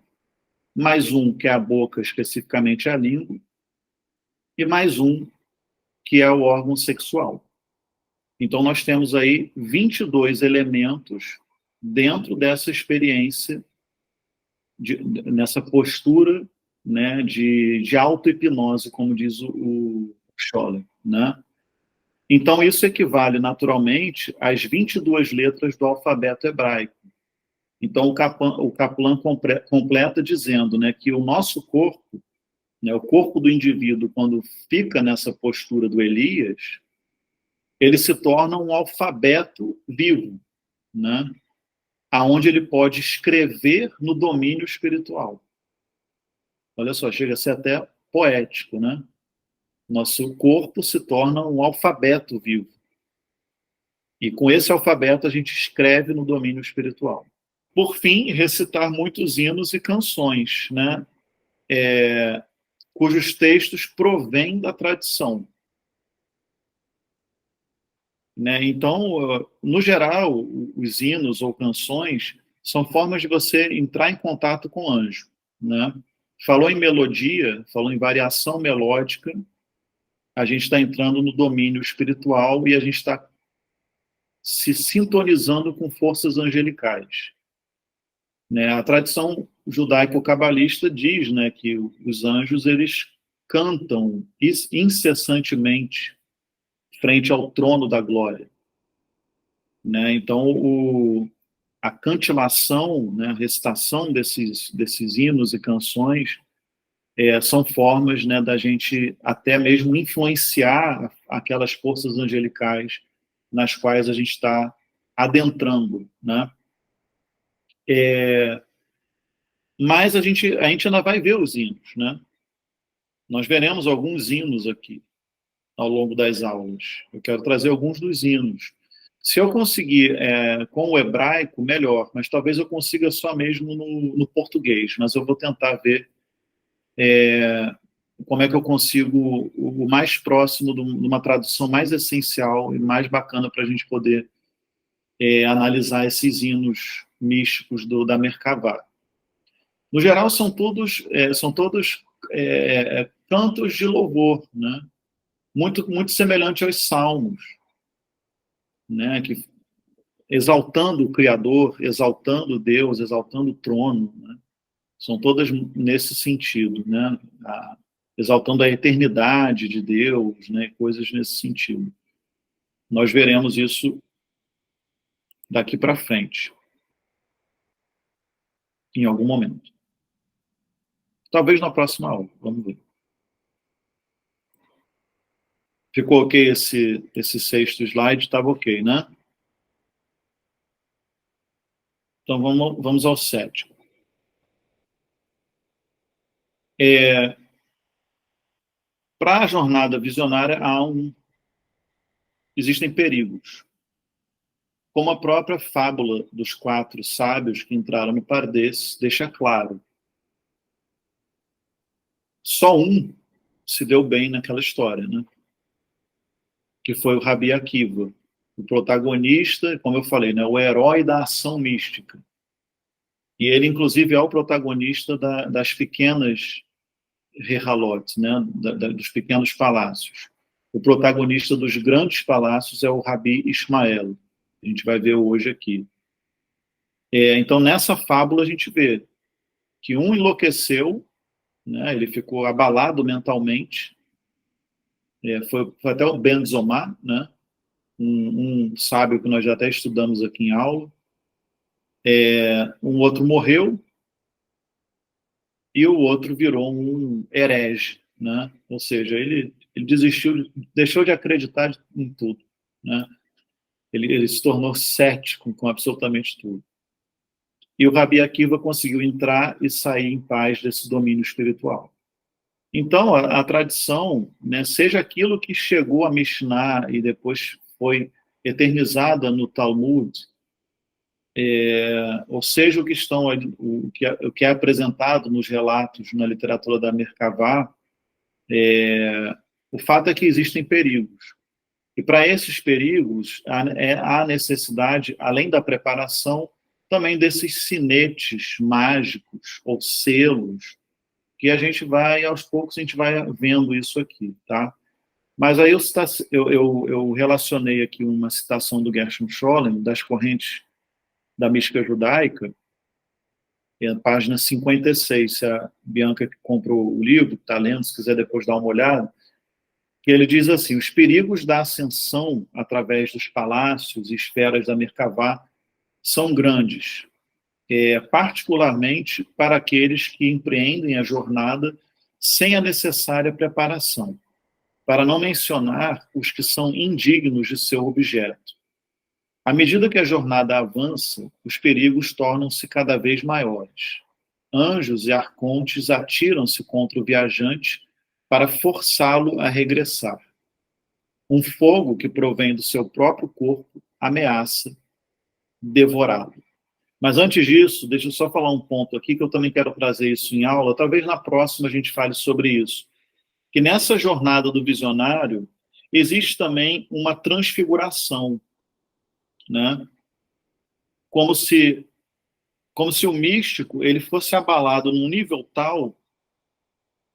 mais um, que é a boca, especificamente a língua, e mais um, que é o órgão sexual. Então, nós temos aí 22 elementos dentro dessa experiência, nessa postura, né, de auto-hipnose, como diz o Scholem, né? Então, isso equivale naturalmente às 22 letras do alfabeto hebraico. Então, o Kaplan completa dizendo, né, que o nosso corpo, né, o corpo do indivíduo, quando fica nessa postura do Elias, ele se torna um alfabeto vivo, né? Aonde ele pode escrever no domínio espiritual. Olha só, chega a ser até poético, né? Nosso corpo se torna um alfabeto vivo. E com esse alfabeto a gente escreve no domínio espiritual. Por fim, recitar muitos hinos e canções, né? cujos textos provêm da tradição. Né? Então, no geral, os hinos ou canções são formas de você entrar em contato com o anjo. Né? Falou em melodia, falou em variação melódica, a gente está entrando no domínio espiritual e a gente está se sintonizando com forças angelicais. Né? A tradição judaico-cabalista diz, né, que os anjos eles cantam incessantemente frente ao trono da glória. Né? Então, a cantilação, né, a recitação desses hinos e canções são formas, né, da gente até mesmo influenciar aquelas forças angelicais nas quais a gente está adentrando. Né? Mas a gente ainda vai ver os hinos. Né? Nós veremos alguns hinos aqui ao longo das aulas. Eu quero trazer alguns dos hinos. Se eu conseguir com o hebraico, melhor, mas talvez eu consiga só mesmo no português, mas eu vou tentar ver como é que eu consigo o mais próximo de uma tradução mais essencial e mais bacana para a gente poder analisar esses hinos místicos da Merkavá. No geral, são todos cantos de louvor, né? Muito semelhante aos salmos, né? Que exaltando o Criador, exaltando Deus, exaltando o trono, né? São todas nesse sentido, né? Exaltando a eternidade de Deus, né? Coisas nesse sentido. Nós veremos isso daqui para frente, em algum momento. Talvez na próxima aula, vamos ver. Ficou ok esse sexto slide? Estava ok, né? Então vamos ao sétimo. Para a jornada visionária, existem perigos. Como a própria fábula dos 4 sábios que entraram no Pardes deixa claro. Só um se deu bem naquela história, né? Que foi o Rabi Akiva, o protagonista, como eu falei, né? O herói da ação mística. E ele, inclusive, é o protagonista das pequenas Rehalot, né? Dos pequenos palácios. O protagonista dos grandes palácios é o Rabi Ismael. A gente vai ver hoje aqui. Então, nessa fábula, a gente vê que um enlouqueceu, né? Ele ficou abalado mentalmente. Foi até o Ben Zomar, né? Um sábio que nós já até estudamos aqui em aula. Um outro morreu e o outro virou um herege, né? Ou seja, ele desistiu, deixou de acreditar em tudo, né? Ele se tornou cético com absolutamente tudo. E o Rabi Akiva conseguiu entrar e sair em paz desse domínio espiritual. Então, a tradição, né, seja aquilo que chegou a Mishnah e depois foi eternizada no Talmud, ou seja, o que é apresentado nos relatos na literatura da Merkavá, o fato é que existem perigos. E para esses perigos, há necessidade, além da preparação, também desses sinetes mágicos ou selos, que a gente vai, aos poucos, a gente vai vendo isso aqui, tá? Mas aí eu relacionei aqui uma citação do Gershom Scholem, das correntes da mística judaica, página 56, se a Bianca que comprou o livro, está lendo, se quiser depois dar uma olhada, que ele diz assim: os perigos da ascensão através dos palácios e esferas da Merkavá são grandes, particularmente para aqueles que empreendem a jornada sem a necessária preparação, para não mencionar os que são indignos de seu objeto. À medida que a jornada avança, os perigos tornam-se cada vez maiores. Anjos e arcontes atiram-se contra o viajante para forçá-lo a regressar. Um fogo que provém do seu próprio corpo ameaça devorá-lo. Mas antes disso, deixa eu só falar um ponto aqui, que eu também quero trazer isso em aula, talvez na próxima a gente fale sobre isso. Que nessa jornada do visionário, existe também uma transfiguração, né? Como se, como se o místico ele fosse abalado num nível tal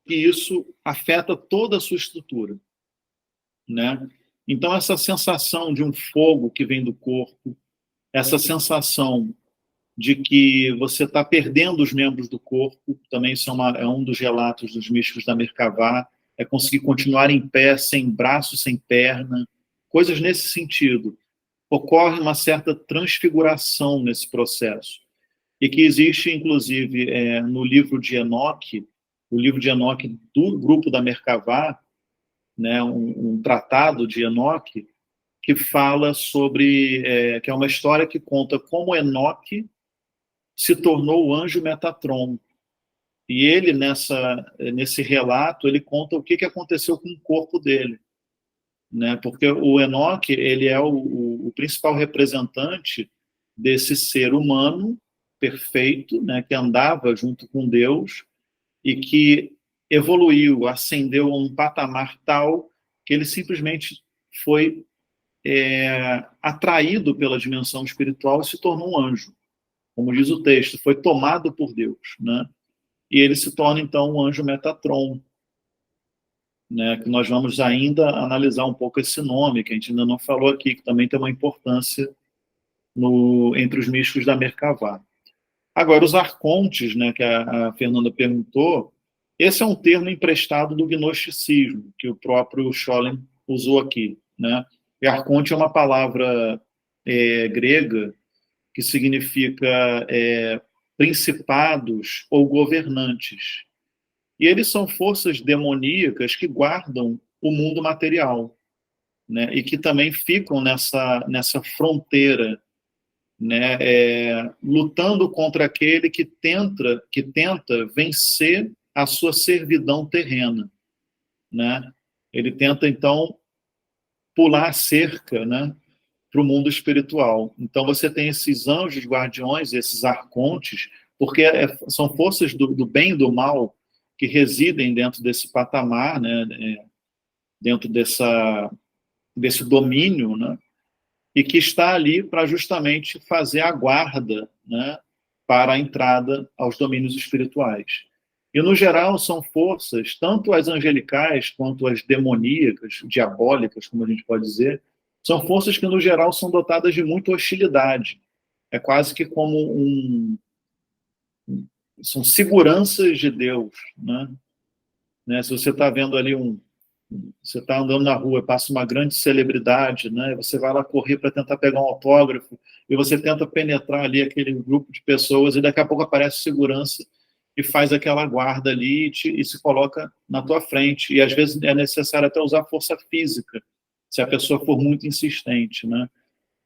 que isso afeta toda a sua estrutura, né? Então, essa sensação de um fogo que vem do corpo, essa sensação de que você está perdendo os membros do corpo, também isso é um dos relatos dos místicos da Merkavá, é conseguir continuar em pé, sem braço, sem perna, coisas nesse sentido. Ocorre uma certa transfiguração nesse processo, e que existe, inclusive, no livro de Enoque, o livro de Enoque do grupo da Merkavá, né, um tratado de Enoque, que fala sobre, que é uma história que conta como Enoque se tornou o anjo Metatron. E ele, nesse relato, ele conta o que aconteceu com o corpo dele, né? Porque o Enoque, ele é o principal representante desse ser humano perfeito, né, que andava junto com Deus e que evoluiu, ascendeu a um patamar tal que ele simplesmente foi atraído pela dimensão espiritual e se tornou um anjo. Como diz o texto, foi tomado por Deus, né? E ele se torna, então, um anjo Metatron, né? Que nós vamos ainda analisar um pouco esse nome, que a gente ainda não falou aqui, que também tem uma importância entre os místicos da Merkavá. Agora, os arcontes, né, que a Fernanda perguntou, esse é um termo emprestado do gnosticismo, que o próprio Scholem usou aqui, né? E arconte é uma palavra grega que significa principados ou governantes. E eles são forças demoníacas que guardam o mundo material, né? E que também ficam nessa fronteira, né? Lutando contra aquele que tenta vencer a sua servidão terrena, né? Ele tenta, então, pular a cerca, né, para o mundo espiritual. Então você tem esses anjos guardiões, esses arcontes, porque são forças do bem e do mal que residem dentro desse patamar, né, dentro desse domínio, né, e que está ali para justamente fazer a guarda, né, para a entrada aos domínios espirituais. E, no geral, são forças, tanto as angelicais quanto as demoníacas, diabólicas, como a gente pode dizer, são forças que, no geral, são dotadas de muita hostilidade. É quase que como são seguranças de Deus, né? Se você está vendo ali você está andando na rua, passa uma grande celebridade, né? Você vai lá correr para tentar pegar um autógrafo e você tenta penetrar ali aquele grupo de pessoas e daqui a pouco aparece segurança e faz aquela guarda ali e se coloca na tua frente. E às vezes é necessário até usar força física, se a pessoa for muito insistente, né?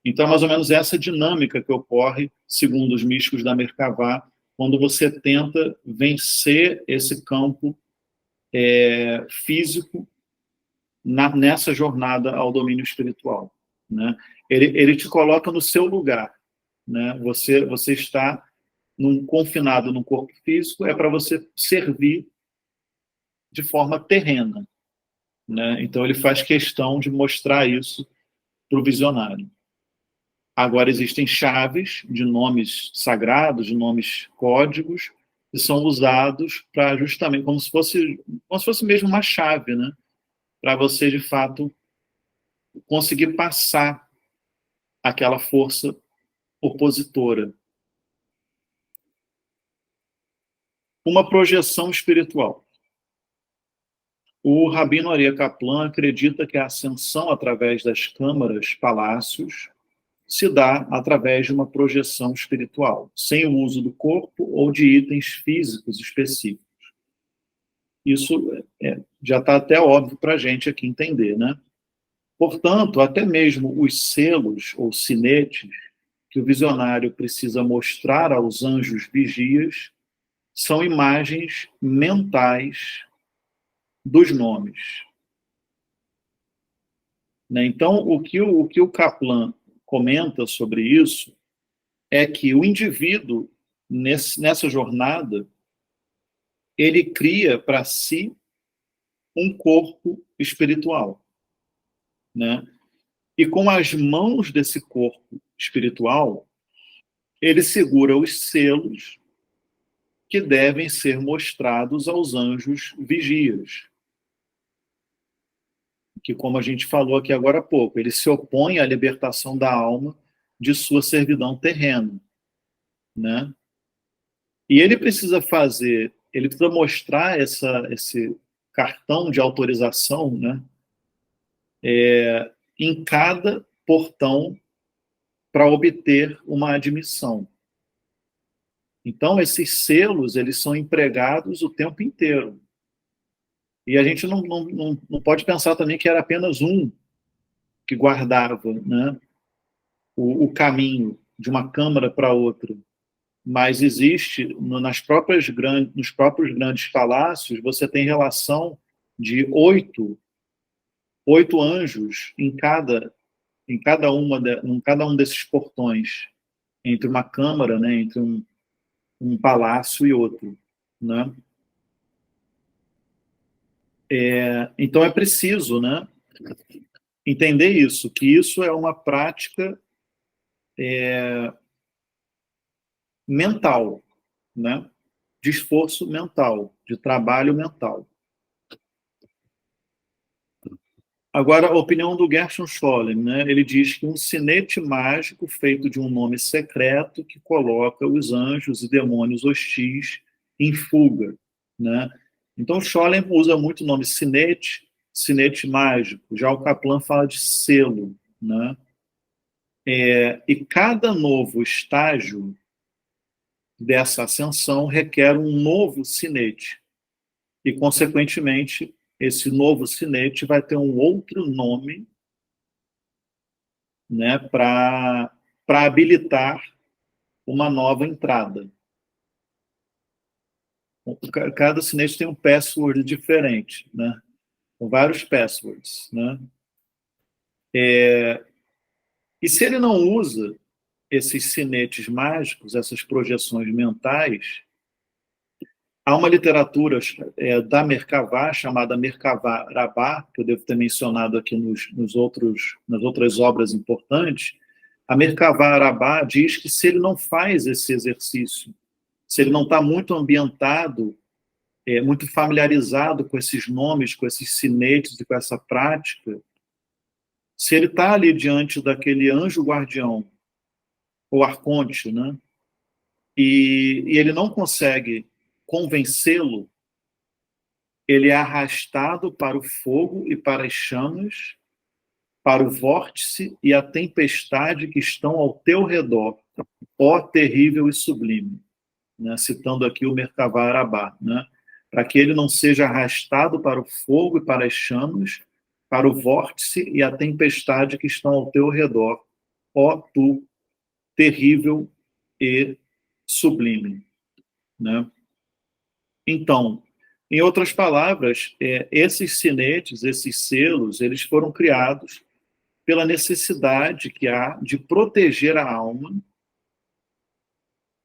Então, é mais ou menos essa dinâmica que ocorre, segundo os místicos da Merkavá, quando você tenta vencer esse campo físico nessa jornada ao domínio espiritual, né? Ele te coloca no seu lugar, né? Você está confinado no corpo físico, é para você servir de forma terrena, né? Então ele faz questão de mostrar isso para o visionário. Agora existem chaves de nomes sagrados, de nomes códigos, que são usados para justamente como se fosse mesmo uma chave, né? Para você de fato conseguir passar aquela força opositora. Uma projeção espiritual. O Rabino Aryeh Kaplan acredita que a ascensão através das câmaras, palácios, se dá através de uma projeção espiritual, sem o uso do corpo ou de itens físicos específicos. Isso já está até óbvio para a gente aqui entender, né? Portanto, até mesmo os selos ou sinetes que o visionário precisa mostrar aos anjos vigias são imagens mentais dos nomes, né? Então, o que o Kaplan comenta sobre isso é que o indivíduo, nessa jornada, ele cria para si um corpo espiritual, né? E com as mãos desse corpo espiritual, ele segura os selos que devem ser mostrados aos anjos vigias, que, como a gente falou aqui agora há pouco, ele se opõe à libertação da alma de sua servidão terrena, né? E ele precisa mostrar esse cartão de autorização, né? Em cada portão para obter uma admissão. Então, esses selos, eles são empregados o tempo inteiro. E a gente não pode pensar também que era apenas um que guardava, né, o caminho de uma câmara para outra. Mas existe, nos próprios grandes palácios, você tem relação de oito anjos em cada um desses portões, entre uma câmara, né, entre um palácio e outro, né? Então é preciso, né, entender isso, que isso é uma prática mental, né, de esforço mental, de trabalho mental. Agora, a opinião do Gershon Scholem, né, ele diz que um sinete mágico feito de um nome secreto que coloca os anjos e demônios hostis em fuga, né? Então, Scholem usa muito o nome sinete, sinete mágico. Já o Kaplan fala de selo, né? E cada novo estágio dessa ascensão requer um novo sinete. E, consequentemente, esse novo sinete vai ter um outro nome, né, para habilitar uma nova entrada. Cada sinete tem um password diferente, né? Com vários passwords, né? E se ele não usa esses sinetes mágicos, essas projeções mentais, há uma literatura da Merkavá, chamada Merkavá Rabbah, que eu devo ter mencionado aqui nas outras obras importantes. A Merkavá Rabbah diz que se ele não faz esse exercício, se ele não está muito ambientado, muito familiarizado com esses nomes, com esses sinetes e com essa prática, se ele está ali diante daquele anjo guardião, ou arconte, né, e ele não consegue convencê-lo, ele é arrastado para o fogo e para as chamas, para o vórtice e a tempestade que estão ao teu redor, ó terrível e sublime. Né? Citando aqui o Merkavá Arabá, né? Para que ele não seja arrastado para o fogo e para as chamas, para o vórtice e a tempestade que estão ao teu redor, ó tu terrível e sublime. Né? Então, em outras palavras, esses sinetes, esses selos, eles foram criados pela necessidade que há de proteger a alma,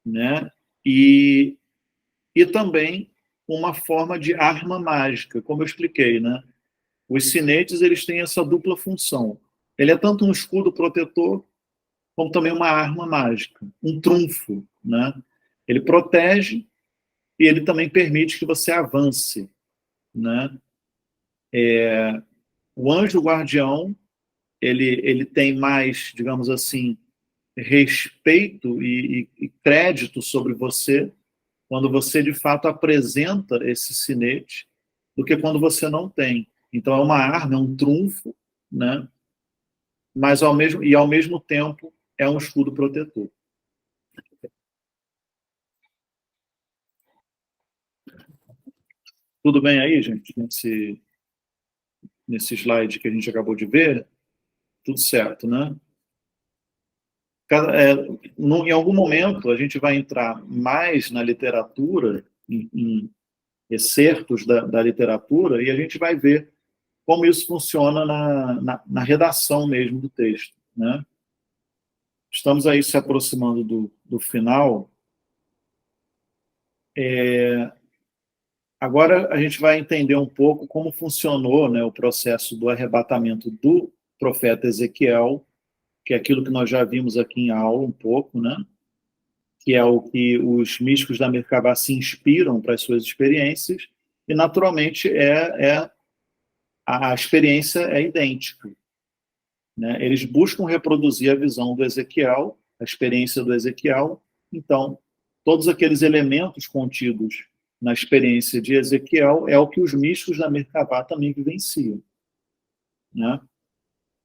né? E também uma forma de arma mágica, como eu expliquei, né? Os sinetes, eles têm essa dupla função. Ele é tanto um escudo protetor, como também uma arma mágica, um trunfo, né? Ele protege e ele também permite que você avance, né? O anjo guardião, ele tem mais, digamos assim, respeito e crédito sobre você quando você, de fato, apresenta esse sinete do que quando você não tem. Então, é uma arma, é um trunfo, né? Mas, ao mesmo tempo, é um escudo protetor. Tudo bem aí, gente? Nesse slide que a gente acabou de ver? Tudo certo, né? Em algum momento, a gente vai entrar mais na literatura, em excertos da literatura, e a gente vai ver como isso funciona na redação mesmo do texto, né? estamos aí se aproximando do final. Agora a gente vai entender um pouco como funcionou, né, o processo do arrebatamento do profeta Ezequiel, que é aquilo que nós já vimos aqui em aula um pouco, né, que é o que os místicos da Merkabah se inspiram para as suas experiências, e naturalmente a experiência é idêntica, né? Eles buscam reproduzir a visão do Ezequiel, a experiência do Ezequiel. Então, todos aqueles elementos contidos na experiência de Ezequiel é o que os místicos da Merkabah também vivenciam, né?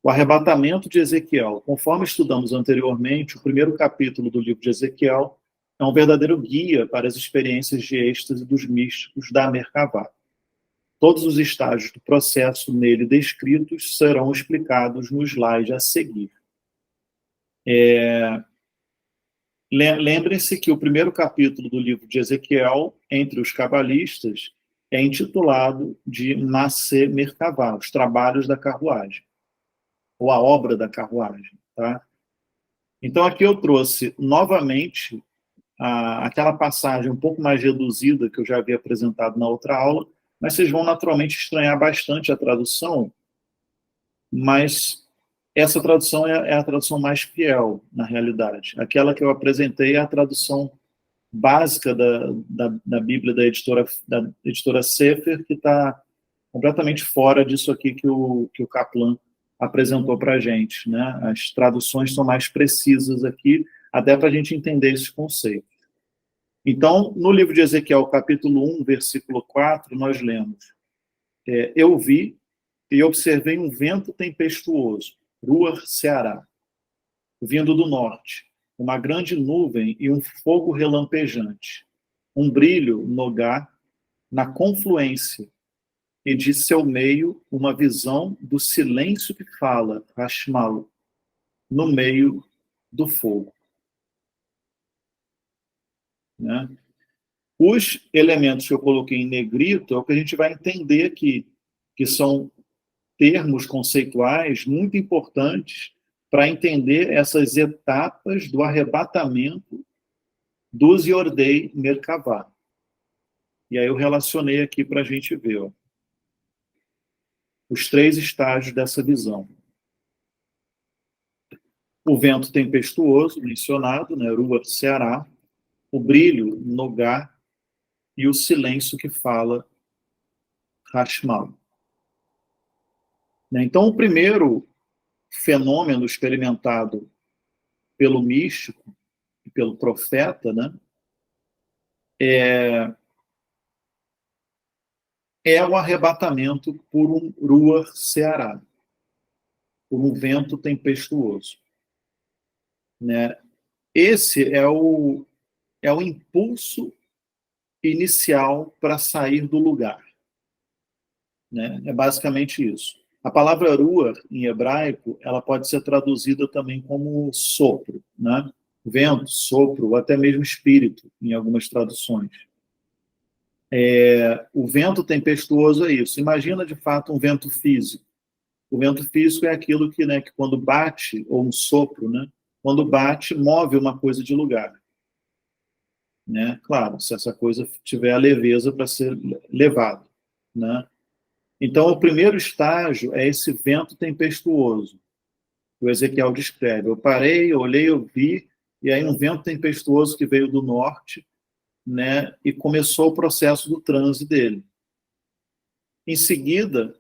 O arrebatamento de Ezequiel, conforme estudamos anteriormente, o primeiro capítulo do livro de Ezequiel é um verdadeiro guia para as experiências de êxtase dos místicos da Merkabah. Todos os estágios do processo nele descritos serão explicados no slide a seguir. Lembrem-se que o primeiro capítulo do livro de Ezequiel, entre os cabalistas, é intitulado de Nascer Merkabah, os trabalhos da carruagem, ou a obra da carruagem. Tá? Então, aqui eu trouxe novamente aquela passagem um pouco mais reduzida que eu já havia apresentado na outra aula, mas vocês vão naturalmente estranhar bastante a tradução, mas essa tradução é a tradução mais fiel, na realidade. Aquela que eu apresentei é a tradução básica da Bíblia da editora Sefer, que está completamente fora disso aqui que o Kaplan apresentou para a gente, né? As traduções são mais precisas aqui, até para a gente entender esse conceito. Então, no livro de Ezequiel, capítulo 1, versículo 4, nós lemos: eu vi e observei um vento tempestuoso, Ruach Ceará, vindo do norte, uma grande nuvem e um fogo relampejante, um brilho Nogá na confluência, e de seu meio uma visão do silêncio que fala, Hashmal, no meio do fogo. Né? Os elementos que eu coloquei em negrito é o que a gente vai entender aqui, que são termos conceituais muito importantes para entender essas etapas do arrebatamento dos Yordei Merkavá. E aí eu relacionei aqui para a gente ver, ó, os 3 estágios dessa visão. O vento tempestuoso, mencionado, né, Ruach Ceará, o brilho, Nogá, e o silêncio que fala, Hashmal. Então, o primeiro fenômeno experimentado pelo místico e pelo profeta, né, é o arrebatamento por um Ruach Ceará, por um vento tempestuoso. Né? Esse é o impulso inicial para sair do lugar. Né? É basicamente isso. A palavra Ruach, em hebraico, ela pode ser traduzida também como sopro, né? Vento, sopro, ou até mesmo espírito, em algumas traduções. O vento tempestuoso é isso. Imagina, de fato, um vento físico. O vento físico é aquilo que, né, que quando bate, ou um sopro, né, quando bate, move uma coisa de lugar. Né? Claro, se essa coisa tiver a leveza para ser levado. Né? Então, o primeiro estágio é esse vento tempestuoso, que o Ezequiel descreve. Eu parei, eu olhei, eu vi, e aí um vento tempestuoso que veio do norte, né, e começou o processo do transe dele. Em seguida,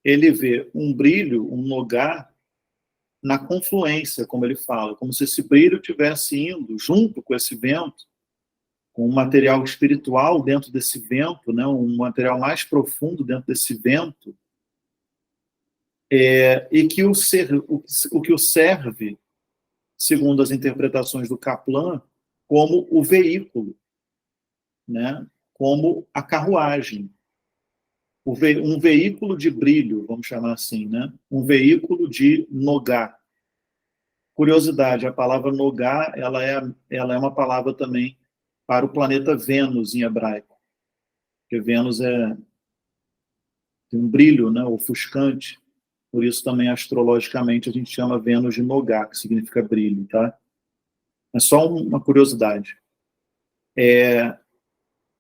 ele vê um brilho, um Nogá, na confluência, como ele fala, como se esse brilho estivesse indo junto com esse vento, com um material espiritual dentro desse vento, né, um material mais profundo dentro desse vento, e que o que o serve, segundo as interpretações do Kaplan, como o veículo, né, como a carruagem. Um veículo de brilho, vamos chamar assim, né? Um veículo de Nogá. Curiosidade, a palavra Nogá, ela é uma palavra também para o planeta Vênus em hebraico, porque Vênus tem um brilho, né, ofuscante, por isso também astrologicamente a gente chama Vênus de Nogá, que significa brilho, tá? É só uma curiosidade.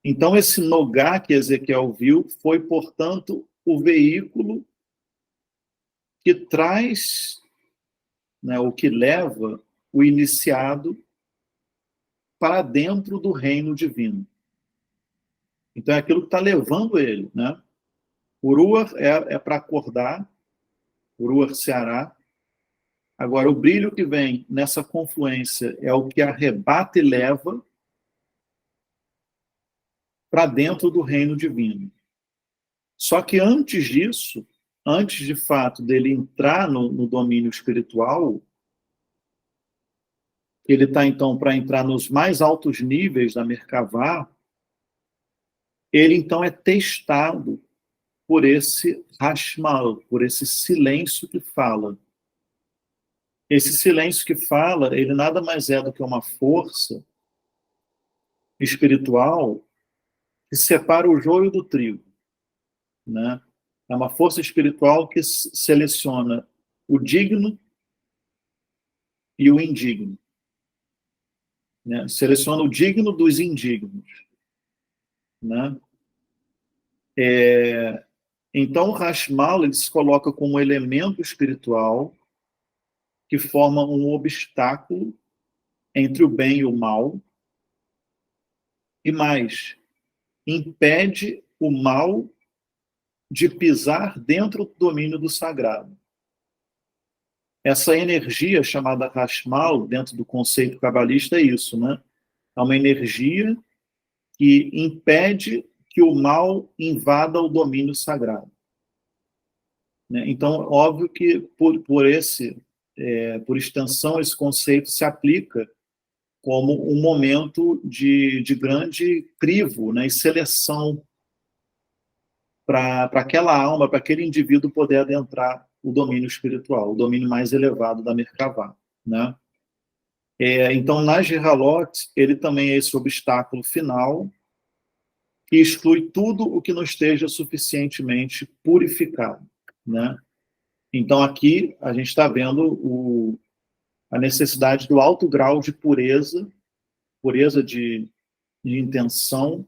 Então, esse Nogá que Ezequiel viu foi, portanto, o veículo que traz, né, o que leva o iniciado para dentro do reino divino. Então, é aquilo que está levando ele, né? O Ruach é para acordar, o Ruach Seará. Agora, o brilho que vem nessa confluência é o que arrebata e leva para dentro do reino divino. Só que antes disso, antes de fato dele entrar no domínio espiritual, ele está então para entrar nos mais altos níveis da Merkavá, ele então é testado por esse Hashmal, por esse silêncio que fala. Esse silêncio que fala, ele nada mais é do que uma força espiritual que separa o joio do trigo, né? É uma força espiritual que seleciona o digno e o indigno, né? Seleciona o digno dos indignos, né? Então, o Hashmal ele se coloca como um elemento espiritual que forma um obstáculo entre o bem e o mal, e mais, impede o mal de pisar dentro do domínio do sagrado. Essa energia chamada Hashmal, dentro do conceito cabalista, é isso, né? É uma energia que impede que o mal invada o domínio sagrado. Então, óbvio que por extensão, esse conceito se aplica como um momento de grande crivo, né, e seleção para aquela alma, para aquele indivíduo poder adentrar o domínio espiritual, o domínio mais elevado da Merkavá, né? Então, na Gehalot, ele também é esse obstáculo final que exclui tudo o que não esteja suficientemente purificado, né? Então, aqui a gente está vendo a necessidade do alto grau de pureza de intenção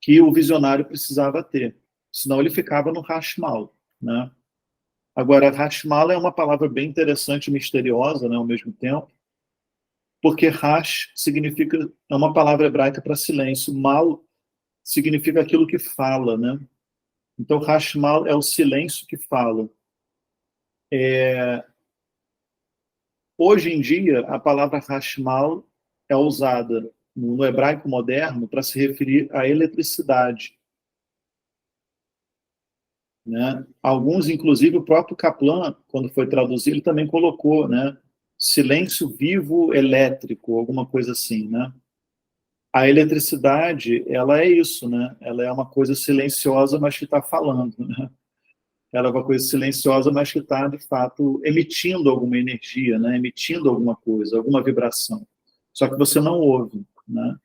que o visionário precisava ter. Senão ele ficava no Hashmal, né? Agora, Hashmal é uma palavra bem interessante e misteriosa, né, ao mesmo tempo, porque Hash é uma palavra hebraica para silêncio, mal significa aquilo que fala, né? Então, Hashmal é o silêncio que fala. Hoje em dia, a palavra Hashmal é usada no hebraico moderno para se referir à eletricidade, né? Alguns, inclusive, o próprio Kaplan, quando foi traduzido, ele também colocou, né, silêncio vivo elétrico, alguma coisa assim, né? A eletricidade, ela é isso, né? Ela é uma coisa silenciosa, mas que está falando, né? Ela é uma coisa silenciosa, mas que está, de fato, emitindo alguma energia, né? Emitindo alguma coisa, alguma vibração. Só que você não ouve, né?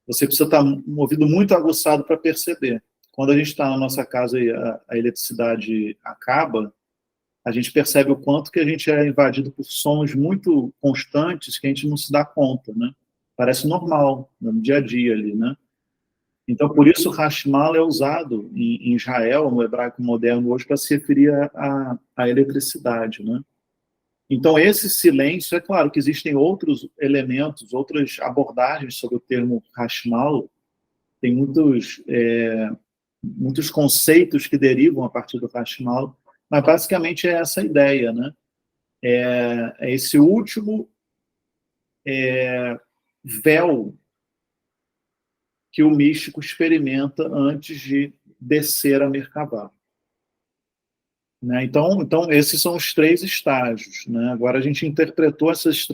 Você precisa estar um ouvido muito aguçado para perceber. Quando a gente está na nossa casa e a eletricidade acaba, a gente percebe o quanto que a gente é invadido por sons muito constantes que a gente não se dá conta, né? Parece normal, no dia a dia ali, né? Então, por isso, o Hashmal é usado em Israel, no hebraico moderno hoje, para se referir à eletricidade, né? Então, esse silêncio, é claro que existem outros elementos, outras abordagens sobre o termo Hashmal, tem muitos conceitos que derivam a partir do Hashmal, mas basicamente é essa ideia, né? É esse último véu que o místico experimenta antes de descer a Merkavá. Né? Então, esses são os três estágios. Né? Agora, a gente interpretou esses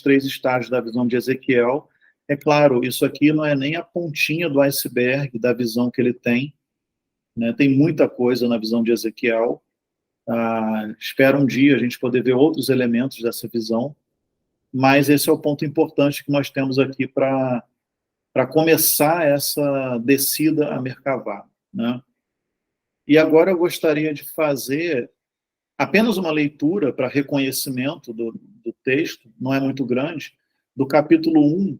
três estágios da visão de Ezequiel. É claro, isso aqui não é nem a pontinha do iceberg da visão que ele tem. Né? Tem muita coisa na visão de Ezequiel. Espero um dia a gente poder ver outros elementos dessa visão, mas esse é o ponto importante que nós temos aqui para começar essa descida a Merkavá, né? E agora eu gostaria de fazer apenas uma leitura para reconhecimento do texto, não é muito grande, do capítulo 1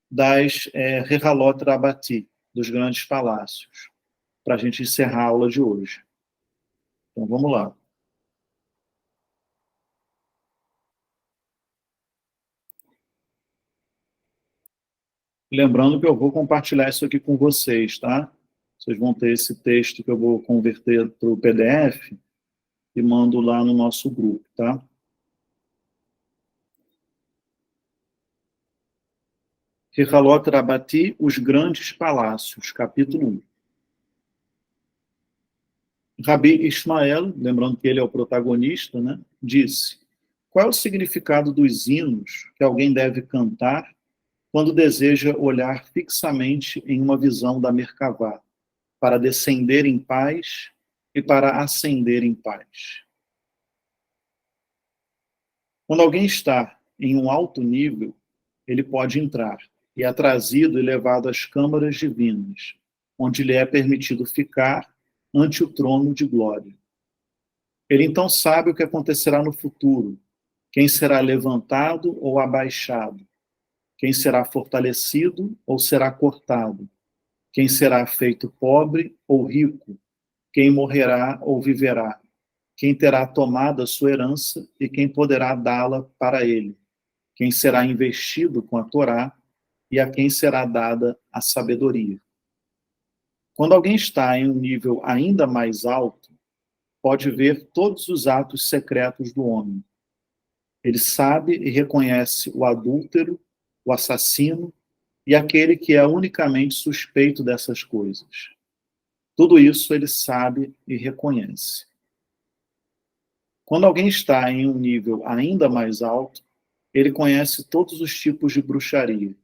das Rehalot Rabati, dos grandes palácios, para a gente encerrar a aula de hoje. Então, vamos lá. Lembrando que eu vou compartilhar isso aqui com vocês, tá? Vocês vão ter esse texto que eu vou converter para o PDF e mando lá no nosso grupo, tá? Rehalot Rabati, os grandes palácios, capítulo 1. Rabi Ismael, lembrando que ele é o protagonista, né, disse: qual é o significado dos hinos que alguém deve cantar quando deseja olhar fixamente em uma visão da Merkavá, para descender em paz e para ascender em paz? Quando alguém está em um alto nível, ele pode entrar e é trazido e levado às câmaras divinas, onde lhe é permitido ficar ante o trono de glória. Ele então sabe o que acontecerá no futuro, quem será levantado ou abaixado, quem será fortalecido ou será cortado, quem será feito pobre ou rico, quem morrerá ou viverá, quem terá tomado a sua herança e quem poderá dá-la para ele, quem será investido com a Torá e a quem será dada a sabedoria. Quando alguém está em um nível ainda mais alto, pode ver todos os atos secretos do homem. Ele sabe e reconhece o adúltero, o assassino e aquele que é unicamente suspeito dessas coisas. Tudo isso ele sabe e reconhece. Quando alguém está em um nível ainda mais alto, ele conhece todos os tipos de bruxaria.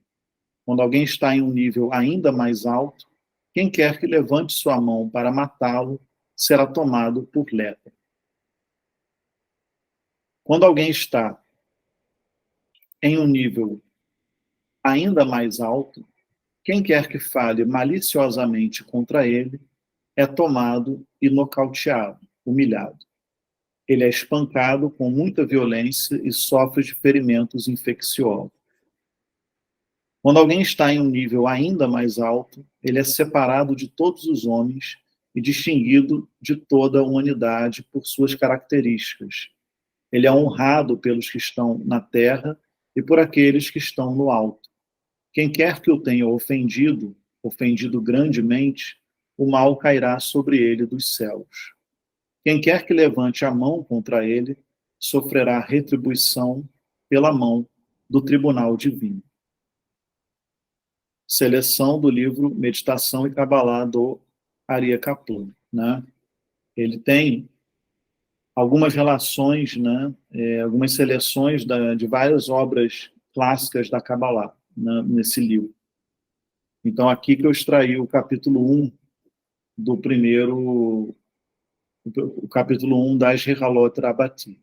Quando alguém está em um nível ainda mais alto, quem quer que levante sua mão para matá-lo será tomado por lepra. Quando alguém está em um nível ainda mais alto, quem quer que fale maliciosamente contra ele é tomado e nocauteado, humilhado. Ele é espancado com muita violência e sofre de ferimentos infecciosos. Quando alguém está em um nível ainda mais alto, ele é separado de todos os homens e distinguido de toda a humanidade por suas características. Ele é honrado pelos que estão na terra e por aqueles que estão no alto. Quem quer que o tenha ofendido grandemente, o mal cairá sobre ele dos céus. Quem quer que levante a mão contra ele, sofrerá retribuição pela mão do tribunal divino. Seleção do livro Meditação e Cabalá do Aryeh Kaplan, né? Ele tem algumas relações, né? Algumas seleções de várias obras clássicas da Cabalá, né? Nesse livro. Então, aqui que eu extraí o capítulo 1 do primeiro, o capítulo 1 das Rehalot Rabati,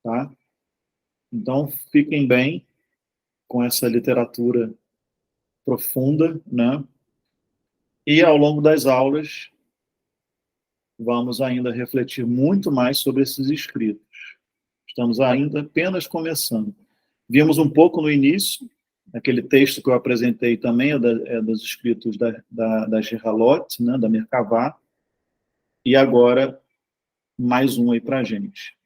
tá? Então, fiquem bem com essa literatura profunda, né? E ao longo das aulas, vamos ainda refletir muito mais sobre esses escritos. Estamos ainda apenas começando. Vimos um pouco no início, aquele texto que eu apresentei também, dos escritos da Rehalot, né, da Merkavá, e agora mais um aí para a gente.